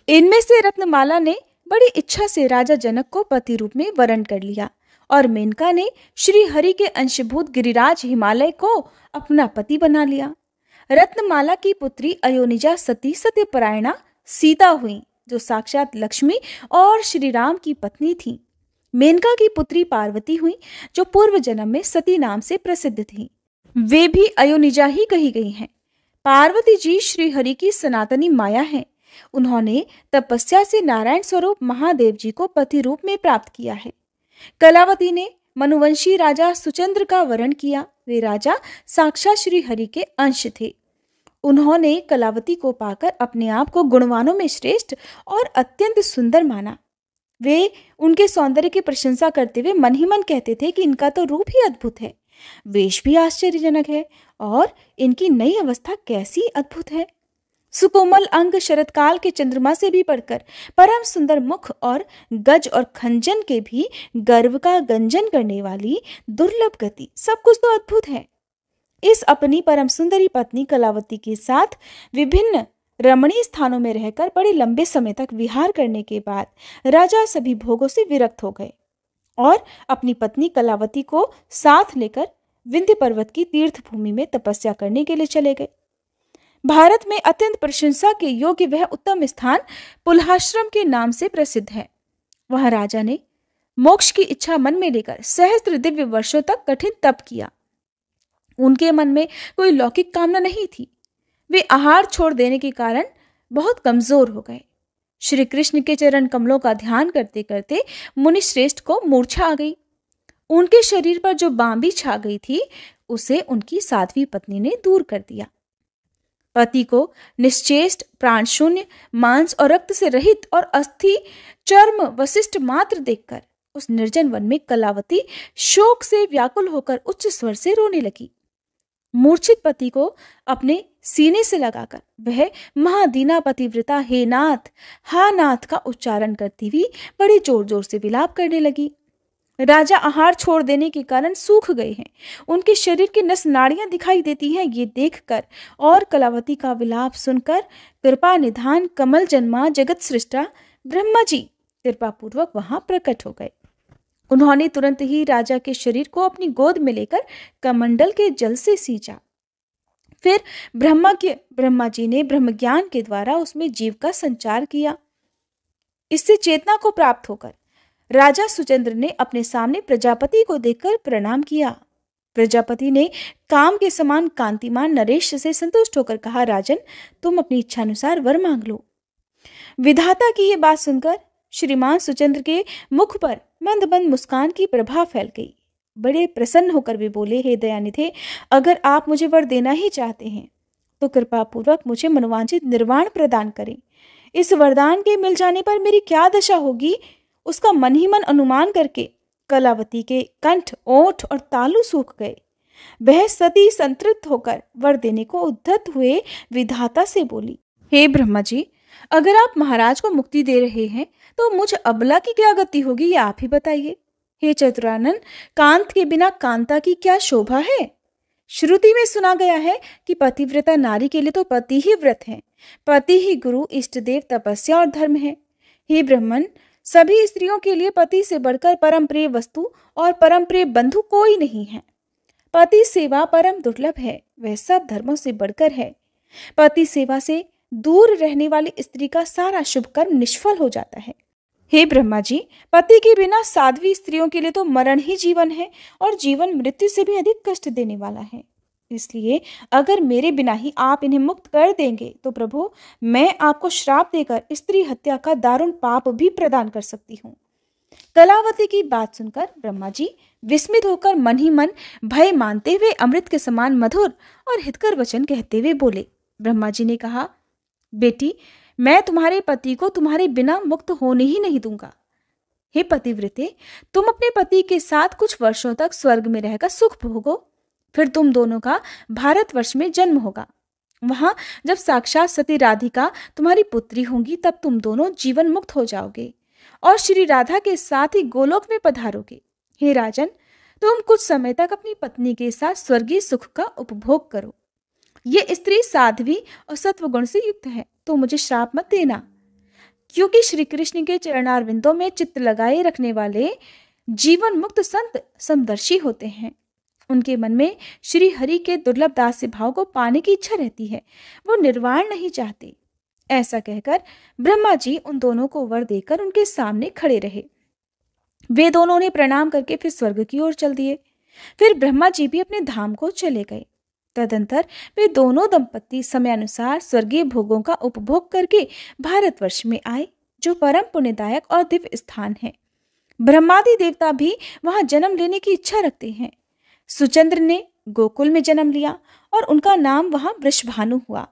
इनमें से रत्नमाला ने बड़ी इच्छा से राजा जनक को पति रूप में वरण कर लिया और मेनका ने श्री हरि के अंशभूत गिरिराज हिमालय को अपना पति बना लिया। रत्नमाला की पुत्री अयोनिजा सती सत्यपरायणा सीता हुई, जो साक्षात लक्ष्मी और श्री राम की पत्नी थी। मेनका की पुत्री पार्वती हुई, जो पूर्व जन्म में सती नाम से प्रसिद्ध थी। वे भी अयोनिजा ही कही गई हैं। पार्वती जी श्री हरि की सनातनी माया हैं। उन्होंने तपस्या से नारायण स्वरूप महादेव जी को पति रूप में प्राप्त किया है। कलावती ने मनुवंशी राजा सुचंद्र का वरण किया। वे राजा साक्षात श्री हरि के अंश थे। उन्होंने कलावती को पाकर अपने आप को गुणवानों में श्रेष्ठ और अत्यंत सुंदर माना। वे उनके सौंदर्य की प्रशंसा करते हुए मन ही मन कहते थे कि इनका तो रूप ही अद्भुत है, वेश भी आश्चर्यजनक है और इनकी नई अवस्था कैसी अद्भुत है। सुकोमल अंग शरतकाल के चंद्रमा से भी बढ़कर, परम सुंदर मुख और गज और खंजन के भी गर्व का गंजन करने वाली दुर्लभ गति, सब कुछ तो अद्भुत है। इस अपनी परम सुंदरी पत्नी कलावती के साथ विभिन्न रमणीय स्थानों में रहकर बड़े लंबे समय तक विहार करने के बाद राजा सभी भोगों से विरक्त हो गए और अपनी पत्नी कलावती को साथ लेकर विंध्य पर्वत की तीर्थ भूमि में तपस्या करने के लिए चले गए। भारत में अत्यंत प्रशंसा के योग्य वह उत्तम स्थान पुलहाश्रम के नाम से प्रसिद्ध है। वह राजा ने मोक्ष की इच्छा मन में लेकर सहस्त्र दिव्य वर्षों तक कठिन तप किया। उनके मन में कोई लौकिक कामना नहीं थी। वे आहार छोड़ देने के कारण बहुत कमजोर हो गए। श्री कृष्ण के चरण कमलों का ध्यान करते करते मुनि श्रेष्ठ को मूर्छा आ गई। उनके शरीर पर जो बांबी छा गई थी, उसे उनकी साध्वी पत्नी ने दूर कर दिया। पति को निश्चेष्ट, प्राण शून्य, मांस और रक्त से रहित और अस्थि चर्म वशिष्ठ मात्र देखकर उस निर्जन वन में कलावती शोक से व्याकुल होकर उच्च स्वर से रोने लगी। मूर्छित पति को अपने सीने से लगाकर वह महादीना पतिव्रता हे नाथ, हा नाथ का उच्चारण करती हुई बड़े जोर जोर से विलाप करने लगी। राजा आहार छोड़ देने के कारण सूख गए हैं। उनके शरीर की नस नाड़ियां दिखाई देती हैं। ये देखकर और कलावती का विलाप सुनकर कृपा निधान कमल जन्मा जगत सृष्टा ब्रह्मा जी कृपा पूर्वक वहां प्रकट हो गए। उन्होंने तुरंत ही राजा के शरीर को अपनी गोद में लेकर कमंडल के जल से सींचा। फिर ब्रह्मा जी ने ब्रह्म ज्ञान के द्वारा उसमें जीव का संचार किया। इससे चेतना को प्राप्त होकर राजा सुचंद्र ने अपने सामने प्रजापति को देखकर प्रणाम किया। प्रजापति ने काम के समान कांतिमान नरेश से संतुष्ट होकर कहा, राजन, तुम अपनी इच्छानुसार वर मांग लो। विधाता की यह बात सुनकर श्रीमान सुचंद्र के मुख पर मंद मंद मुस्कान की प्रभा फैल गई। बड़े प्रसन्न होकर वे बोले, हे दयानिधे, अगर आप मुझे वर देना ही चाहते हैं तो कृपा पूर्वक मुझे मनोवांछित निर्वाण प्रदान करें। इस वरदान के मिल जाने पर मेरी क्या दशा होगी, उसका मन ही मन अनुमान करके कलावती के कंठ, ओठ और तालु सूख गए। वह सती संतृप्त होकर वर देने को उद्धत हुए विधाता से बोली, हे ब्रह्मा जी, अगर आप महाराज को मुक्ति दे रहे हैं तो मुझ अबला की क्या गति होगी, ये आप ही बताइए। हे चतुरानन, कांत के बिना कांता की क्या शोभा है। श्रुति में सुना गया है कि पतिव्रता नारी के लिए तो पति ही व्रत है, पति ही गुरु, इष्ट देव, तपस्या और धर्म है। हे ब्रह्मन, सभी स्त्रियों के लिए पति से बढ़कर परम प्रिय वस्तु और परम प्रिय बंधु कोई नहीं है। पति सेवा परम दुर्लभ है, वह सब धर्मों से बढ़कर है। पति सेवा से दूर रहने वाली स्त्री का सारा शुभ कर्म निष्फल हो जाता है। हे ब्रह्मा जी, पति के बिना साध्वी स्त्रियों के लिए तो मरण ही जीवन है और जीवन मृत्यु से भी अधिक कष्ट देने वाला है। इसलिए अगर मेरे बिना ही आप इन्हें मुक्त कर देंगे तो प्रभु, मैं आपको श्राप देकर स्त्री हत्या का दारुण पाप भी प्रदान कर सकती हूँ। कलावती की बात सुनकर ब्रह्मा जी विस्मित होकर मन ही मन भय मानते हुए अमृत के समान मधुर और हितकर वचन कहते हुए बोले। ब्रह्मा जी ने कहा, बेटी, मैं तुम्हारे पति को तुम्हारे बिना मुक्त होने ही नहीं दूंगा। हे पतिव्रते, तुम अपने पति के साथ कुछ वर्षों तक स्वर्ग में रहकर सुख भोगो, फिर तुम दोनों का भारतवर्ष में जन्म होगा। वहां जब साक्षात सती राधिका तुम्हारी पुत्री होंगी, तब तुम दोनों जीवन मुक्त हो जाओगे और श्री राधा के साथ ही गोलोक में पधारोगे। हे राजन, तुम कुछ समय तक अपनी पत्नी के साथ स्वर्गीय सुख का उपभोग करो। ये स्त्री साध्वी और सत्वगुण से युक्त है, तो मुझे श्राप मत देना, क्योंकि श्री कृष्ण के चरणारविंदों में चित्त लगाए रखने वाले जीवन मुक्त संत समदर्शी होते हैं। उनके मन में श्री हरि के दुर्लभ दास्य भाव को पाने की इच्छा रहती है, वो निर्वाण नहीं चाहते। ऐसा कहकर ब्रह्मा जी उन दोनों को वर देकर उनके सामने खड़े रहे। वे दोनों ने प्रणाम करके फिर स्वर्ग की ओर चल दिए। फिर ब्रह्मा जी भी अपने धाम को चले गए। तदंतर वे दोनों दंपत्ति समयानुसार स्वर्गीय भोगों का उपभोग करके भारतवर्ष में आए, जो परम पुण्यदायक और दिव्य स्थान है। ब्रह्मादि देवता भी वहां जन्म लेने की इच्छा रखते हैं। सुचंद्र ने गोकुल में जन्म लिया और उनका नाम वहां वृषभानु हुआ।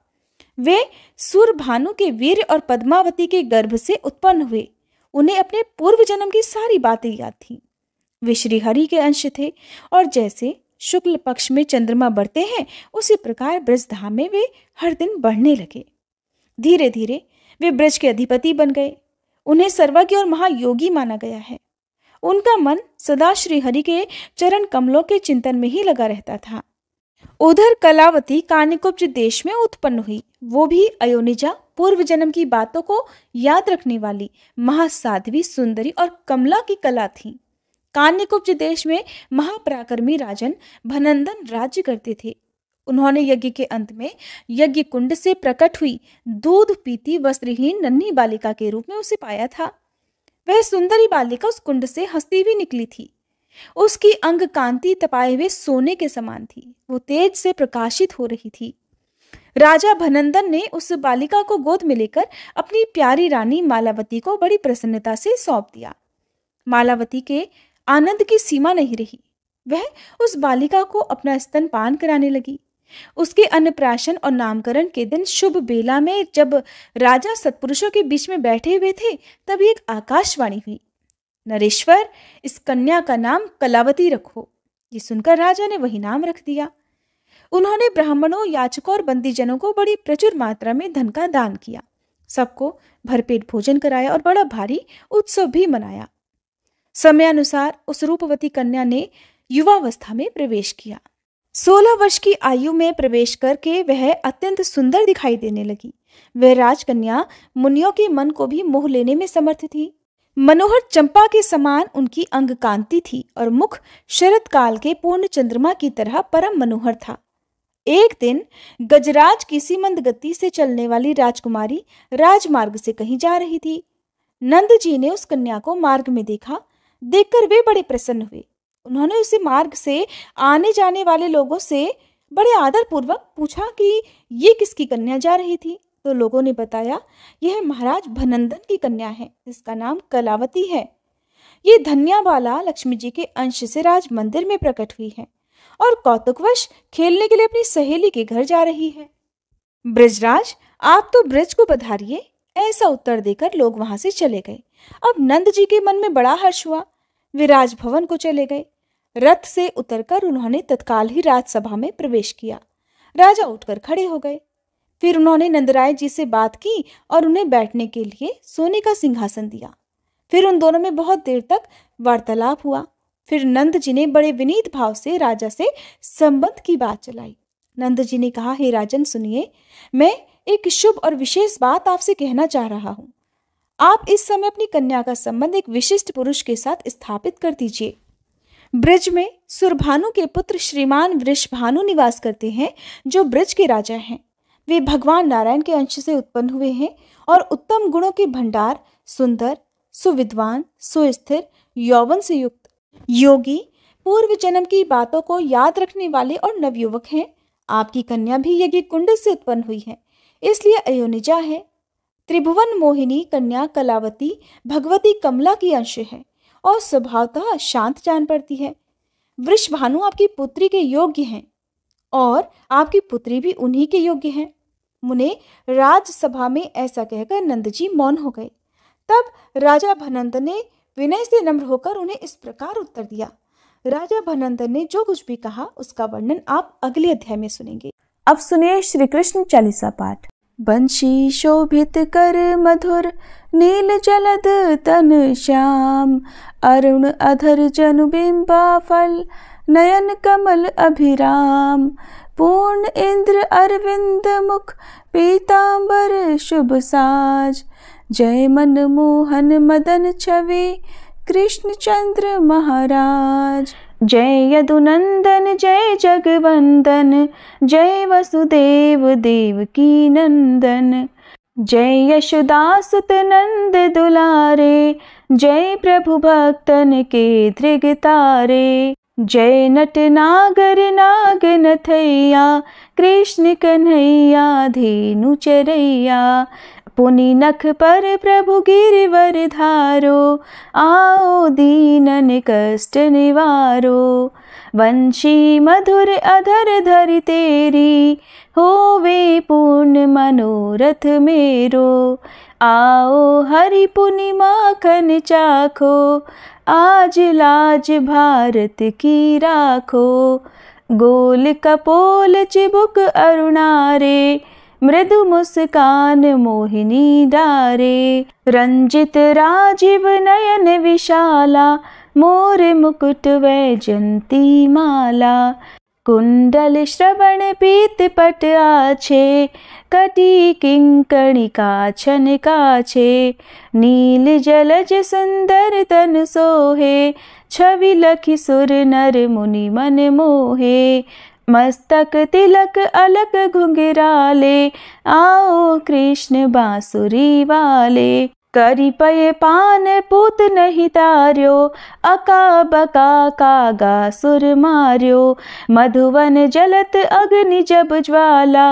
वे सूरभानु के वीर और पद्मावती के गर्भ से उत्पन्न हुए। उन्हें अपने पूर्व जन्म की सारी बातें याद थीं। वे श्री हरि के अंश थे और जैसे शुक्ल पक्ष में चंद्रमा बढ़ते हैं, उसी प्रकार ब्रजधाम में वे हर दिन बढ़ने लगे। धीरे धीरे वे ब्रज के अधिपति बन गए। उन्हें सर्वज्ञ और महायोगी माना गया है। उनका मन सदा श्री हरि के चरण कमलों के चिंतन में ही लगा रहता था। उधर कलावती कानिकुब्ज देश में उत्पन्न हुई। वो भी अयोनिजा, पूर्व जन्म की बातों को याद रखने वाली महासाध्वी, सुंदरी और कमला की कला थी। कान्यकुब्ज देश में महापराक्रमी राजन भनंदन राज्य करते थे। उन्होंने यज्ञ के अंत में यज्ञ कुंड से प्रकट हुई दूध पीती वस्त्रहीन नन्ही बालिका के रूप में उसे पाया था। वह सुंदरी बालिका उस कुंड से हंसती हुई निकली थी। उसकी अंग कांति तपाए हुए सोने के समान थी। वो तेज से प्रकाशित हो रही थी। राजा भनंदन ने उस बालिका को गोद में लेकर अपनी प्यारी रानी मालावती को बड़ी प्रसन्नता से सौंप दिया। मालावती के आनंद की सीमा नहीं रही। वह उस बालिका को अपना स्तनपान कराने लगी। उसके अन्नप्राशन और नामकरण के दिन शुभ बेला में जब राजा सत्पुरुषों के बीच में बैठे हुए थे, तभी एक आकाशवाणी हुई, नरेश्वर, इस कन्या का नाम कलावती रखो। ये सुनकर राजा ने वही नाम रख दिया। उन्होंने ब्राह्मणों, याचकों और बंदीजनों को बड़ी प्रचुर मात्रा में धन का दान किया। सबको भरपेट भोजन कराया और बड़ा भारी उत्सव भी मनाया। समयानुसार उस रूपवती कन्या ने युवावस्था में प्रवेश किया। 16 वर्ष की आयु में प्रवेश करके वह अत्यंत सुंदर दिखाई देने लगी। वह राजकन्या मुनियों के मन को भी मोह लेने में समर्थ थी। मनोहर चंपा के समान उनकी अंग कांति थी और मुख शरद काल के पूर्ण चंद्रमा की तरह परम मनोहर था। एक दिन गजराज किसी मंद गति से चलने वाली राजकुमारी राजमार्ग से कहीं जा रही थी। नंद जी ने उस कन्या को मार्ग में देखा। देखकर वे बड़े प्रसन्न हुए। उन्होंने उसे मार्ग से आने जाने वाले लोगों से बड़े आदर पूर्वक पूछा कि ये किसकी कन्या जा रही थी। तो लोगों ने बताया, यह महाराज भनंदन की कन्या है, जिसका नाम कलावती है। ये धन्याबाला लक्ष्मी जी के अंश से राज मंदिर में प्रकट हुई है और कौतुकवश खेलने के लिए अपनी सहेली के घर जा रही है। ब्रजराज, आप तो ब्रज को पधारिए। ऐसा उत्तर देकर लोग वहां से चले गए। अब नंद जी के मन में बड़ा हर्ष हुआ। वे राजभवन को चले गए। रथ से उतरकर उन्होंने तत्काल ही राजसभा में प्रवेश किया। राजा उठकर खड़े हो गए। फिर उन्होंने नंदराय जी से बात की और उन्हें बैठने के लिए सोने का सिंहासन दिया। फिर उन दोनों में बहुत देर तक वार्तालाप हुआ। फिर नंद जी ने बड़े विनीत भाव से राजा से संबंध की बात चलाई। नंद जी ने कहा, हे राजन सुनिए, मैं एक शुभ और विशेष बात आपसे कहना चाह रहा हूँ। आप इस समय अपनी कन्या का संबंध एक विशिष्ट पुरुष के साथ स्थापित कर दीजिए। ब्रज में सुरभानु के पुत्र श्रीमान वृषभानु निवास करते हैं, जो ब्रज के राजा हैं। वे भगवान नारायण के अंश से उत्पन्न हुए हैं और उत्तम गुणों के भंडार, सुंदर, सुविद्वान, सुस्थिर, यौवन से युक्त, योगी, पूर्व जन्म की बातों को याद रखने वाले और नवयुवक हैं। आपकी कन्या भी यज्ञ कुंड से उत्पन्न हुई है, इसलिए अयोनिजा है। त्रिभुवन मोहिनी कन्या कलावती भगवती कमला की अंश है और स्वभावतः शांत जान पड़ती है। वृषभानु आपकी पुत्री के योग्य हैं और आपकी पुत्री भी उन्हीं के योग्य हैं। मुने राजसभा में ऐसा कहकर नंद जी मौन हो गए। तब राजा भनंद ने विनय से नम्र होकर उन्हें इस प्रकार उत्तर दिया। राजा भनंदन ने जो कुछ भी कहा उसका वर्णन आप अगले अध्याय में सुनेंगे। अब सुनिए श्री कृष्ण चालीसा पाठ। बंशी शोभित कर मधुर नील जलद तन श्याम, अरुण अधर जनु बिंबा फल नयन कमल अभिराम, पूर्ण इंद्र अरविंद मुख पीतांबर शुभ साज, जय मन मोहन मदन छवि कृष्ण चंद्र महाराज, जय यदुनंदन जय जगवंदन, जय वसुदेव देवकी नंदन, जय यशोदासुत नंद दुलारे, जय प्रभु भक्तन के धृग तारे, जय नट नागर नाग नथैया, कृष्ण कन्हैया धेनु चरैया, पुनि नख पर प्रभु गिरिवर धारो, आओ दीनन कष्ट निवारो, वंशी मधुर अधर धरि तेरी, होवे पूर्ण मनोरथ मेरो, आओ हरि पुनि माखन चाखो, आज लाज भारत की राखो, गोल कपोल चिबुक अरुणारे, मृदु मुस्कान मोहिनी डारे, रंजित राजीव नयन विशाला, मोर मुकुट वैजंती माला, कुंडल श्रवण पीत पट आछे, कटी किंकणिका छन काछे, नील जलज सुंदर तन सोहे, छवि लखि सुर नर मुनि मन मोहे, मस्तक तिलक अलक घुंघराले, आओ कृष्ण बांसुरी वाले, करी पय पान पूत नहीं तार्यो, अका बका कागा सुर मार्यो, मधुवन जलत अग्नि जब ज्वाला,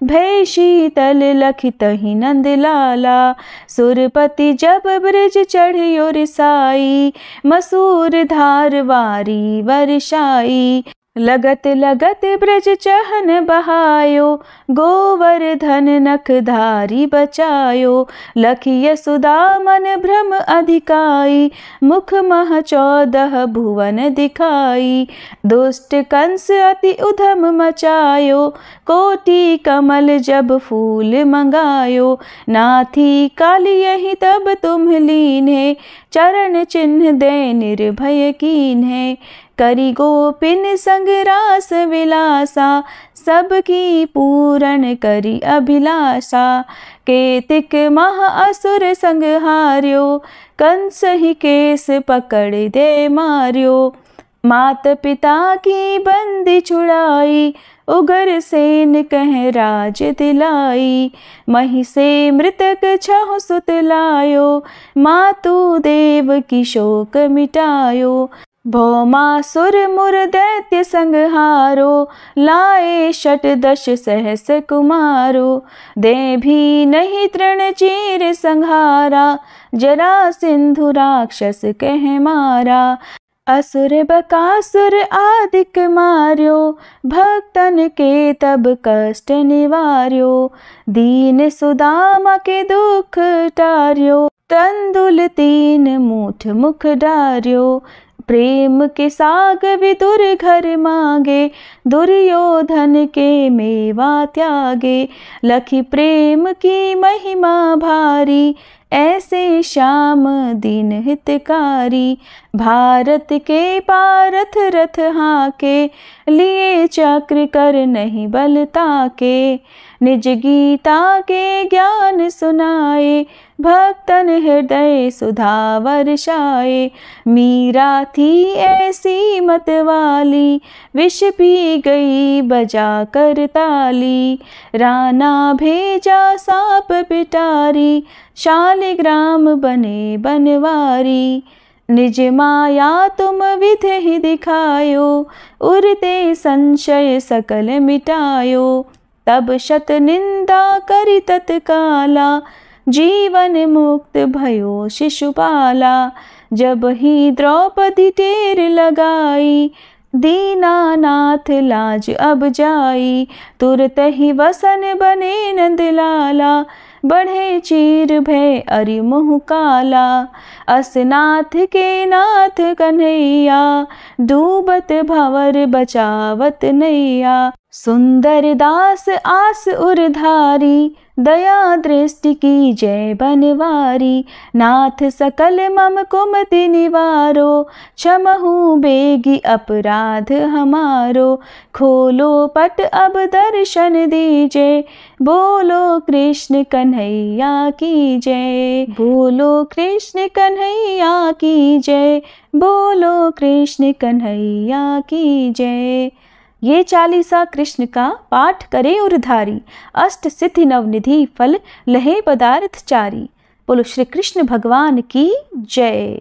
भय शीतल लखि तहि नंद लाला, सुरपति जब ब्रज चढ़ियो रिसाई, मसूर धार वारी वर्षाई, लगत लगत ब्रज चहन बहायो, गोवर्धन नख धारी बचायो, लखि यशोदा मन भ्रम अधिकाई, मुख मह 14 भुवन दिखाई, दुष्ट कंस अति उधम मचायो, कोटि कमल जब फूल मंगायो, नाथी काली यही तब तुम लीन्हे, चरण चिन्ह दे निर्भय कीन्हे, करी गोपिन संग रास विलासा, सबकी पूरण करी अभिलाषा, केतिक महा असुर संग हार्यो, कंस ही केस पकड़ दे मार्यो, मात पिता की बंदी छुड़ाई, उगर सेन कह राज दिलाई, मही से मृतक छह सुत लायो, मातु देव की शोक मिटायो, भौमासुर मुर दैत्य संहारो, लाए 18 सहस कुमारो, दे भी नहीं तृण चीर संहारा, जरा सिंधु राक्षस कह मारा, असुर बकासुर आदिक मार्यो, भक्तन के तब कष्ट निवार्यो, दीन सुदामा के दुख टार्यो, तंदुल 3 मूठ मुख डार्यो, प्रेम के साग विदुर घर मांगे, दुर्योधन के मेवा त्यागे, लखि प्रेम की महिमा भारी, ऐसे श्याम दीन हितकारी, भारत के पारथ रथ हाके, लिए चक्र कर नहीं बल ताके, निज गीता के ज्ञान सुनाए, भक्तन हृदय सुधा वर्षाए, मीरा थी ऐसी मत वाली, विष पी गई बजा कर ताली, राना भेजा सांप पिटारी, शालिग्राम बने बनवारी, निज माया तुम विधि ही दिखायो, उरते संशय सकल मिटायो, तब शत निंदा करी तत्काला, जीवन मुक्त भयो शिशुपाला, जब ही द्रौपदी टेर लगाई, दीनानाथ लाज अब जाई, तुरत ही वसन बने नंदलाला, बढ़े चीर भय अरि मोह काला। असनाथ के नाथ कन्हैया, डूबत भंवर बचावत नैया। सुंदर दास आस उरधारी, दया दृष्टि की जय बनवारी। नाथ सकल मम कुमति निवारो, क्षमहु बेगी अपराध हमारो। खोलो पट अब दर्शन दीजे, बोलो कृष्ण कन्हैया की जय। बोलो कृष्ण कन्हैया की जय, बोलो कृष्ण कन्हैया की जय। ये चालीसा कृष्ण का पाठ करे उरधारी, अष्ट सिद्धि नवनिधि फल लहे पदार्थ चारी। बोलो श्री कृष्ण भगवान की जय।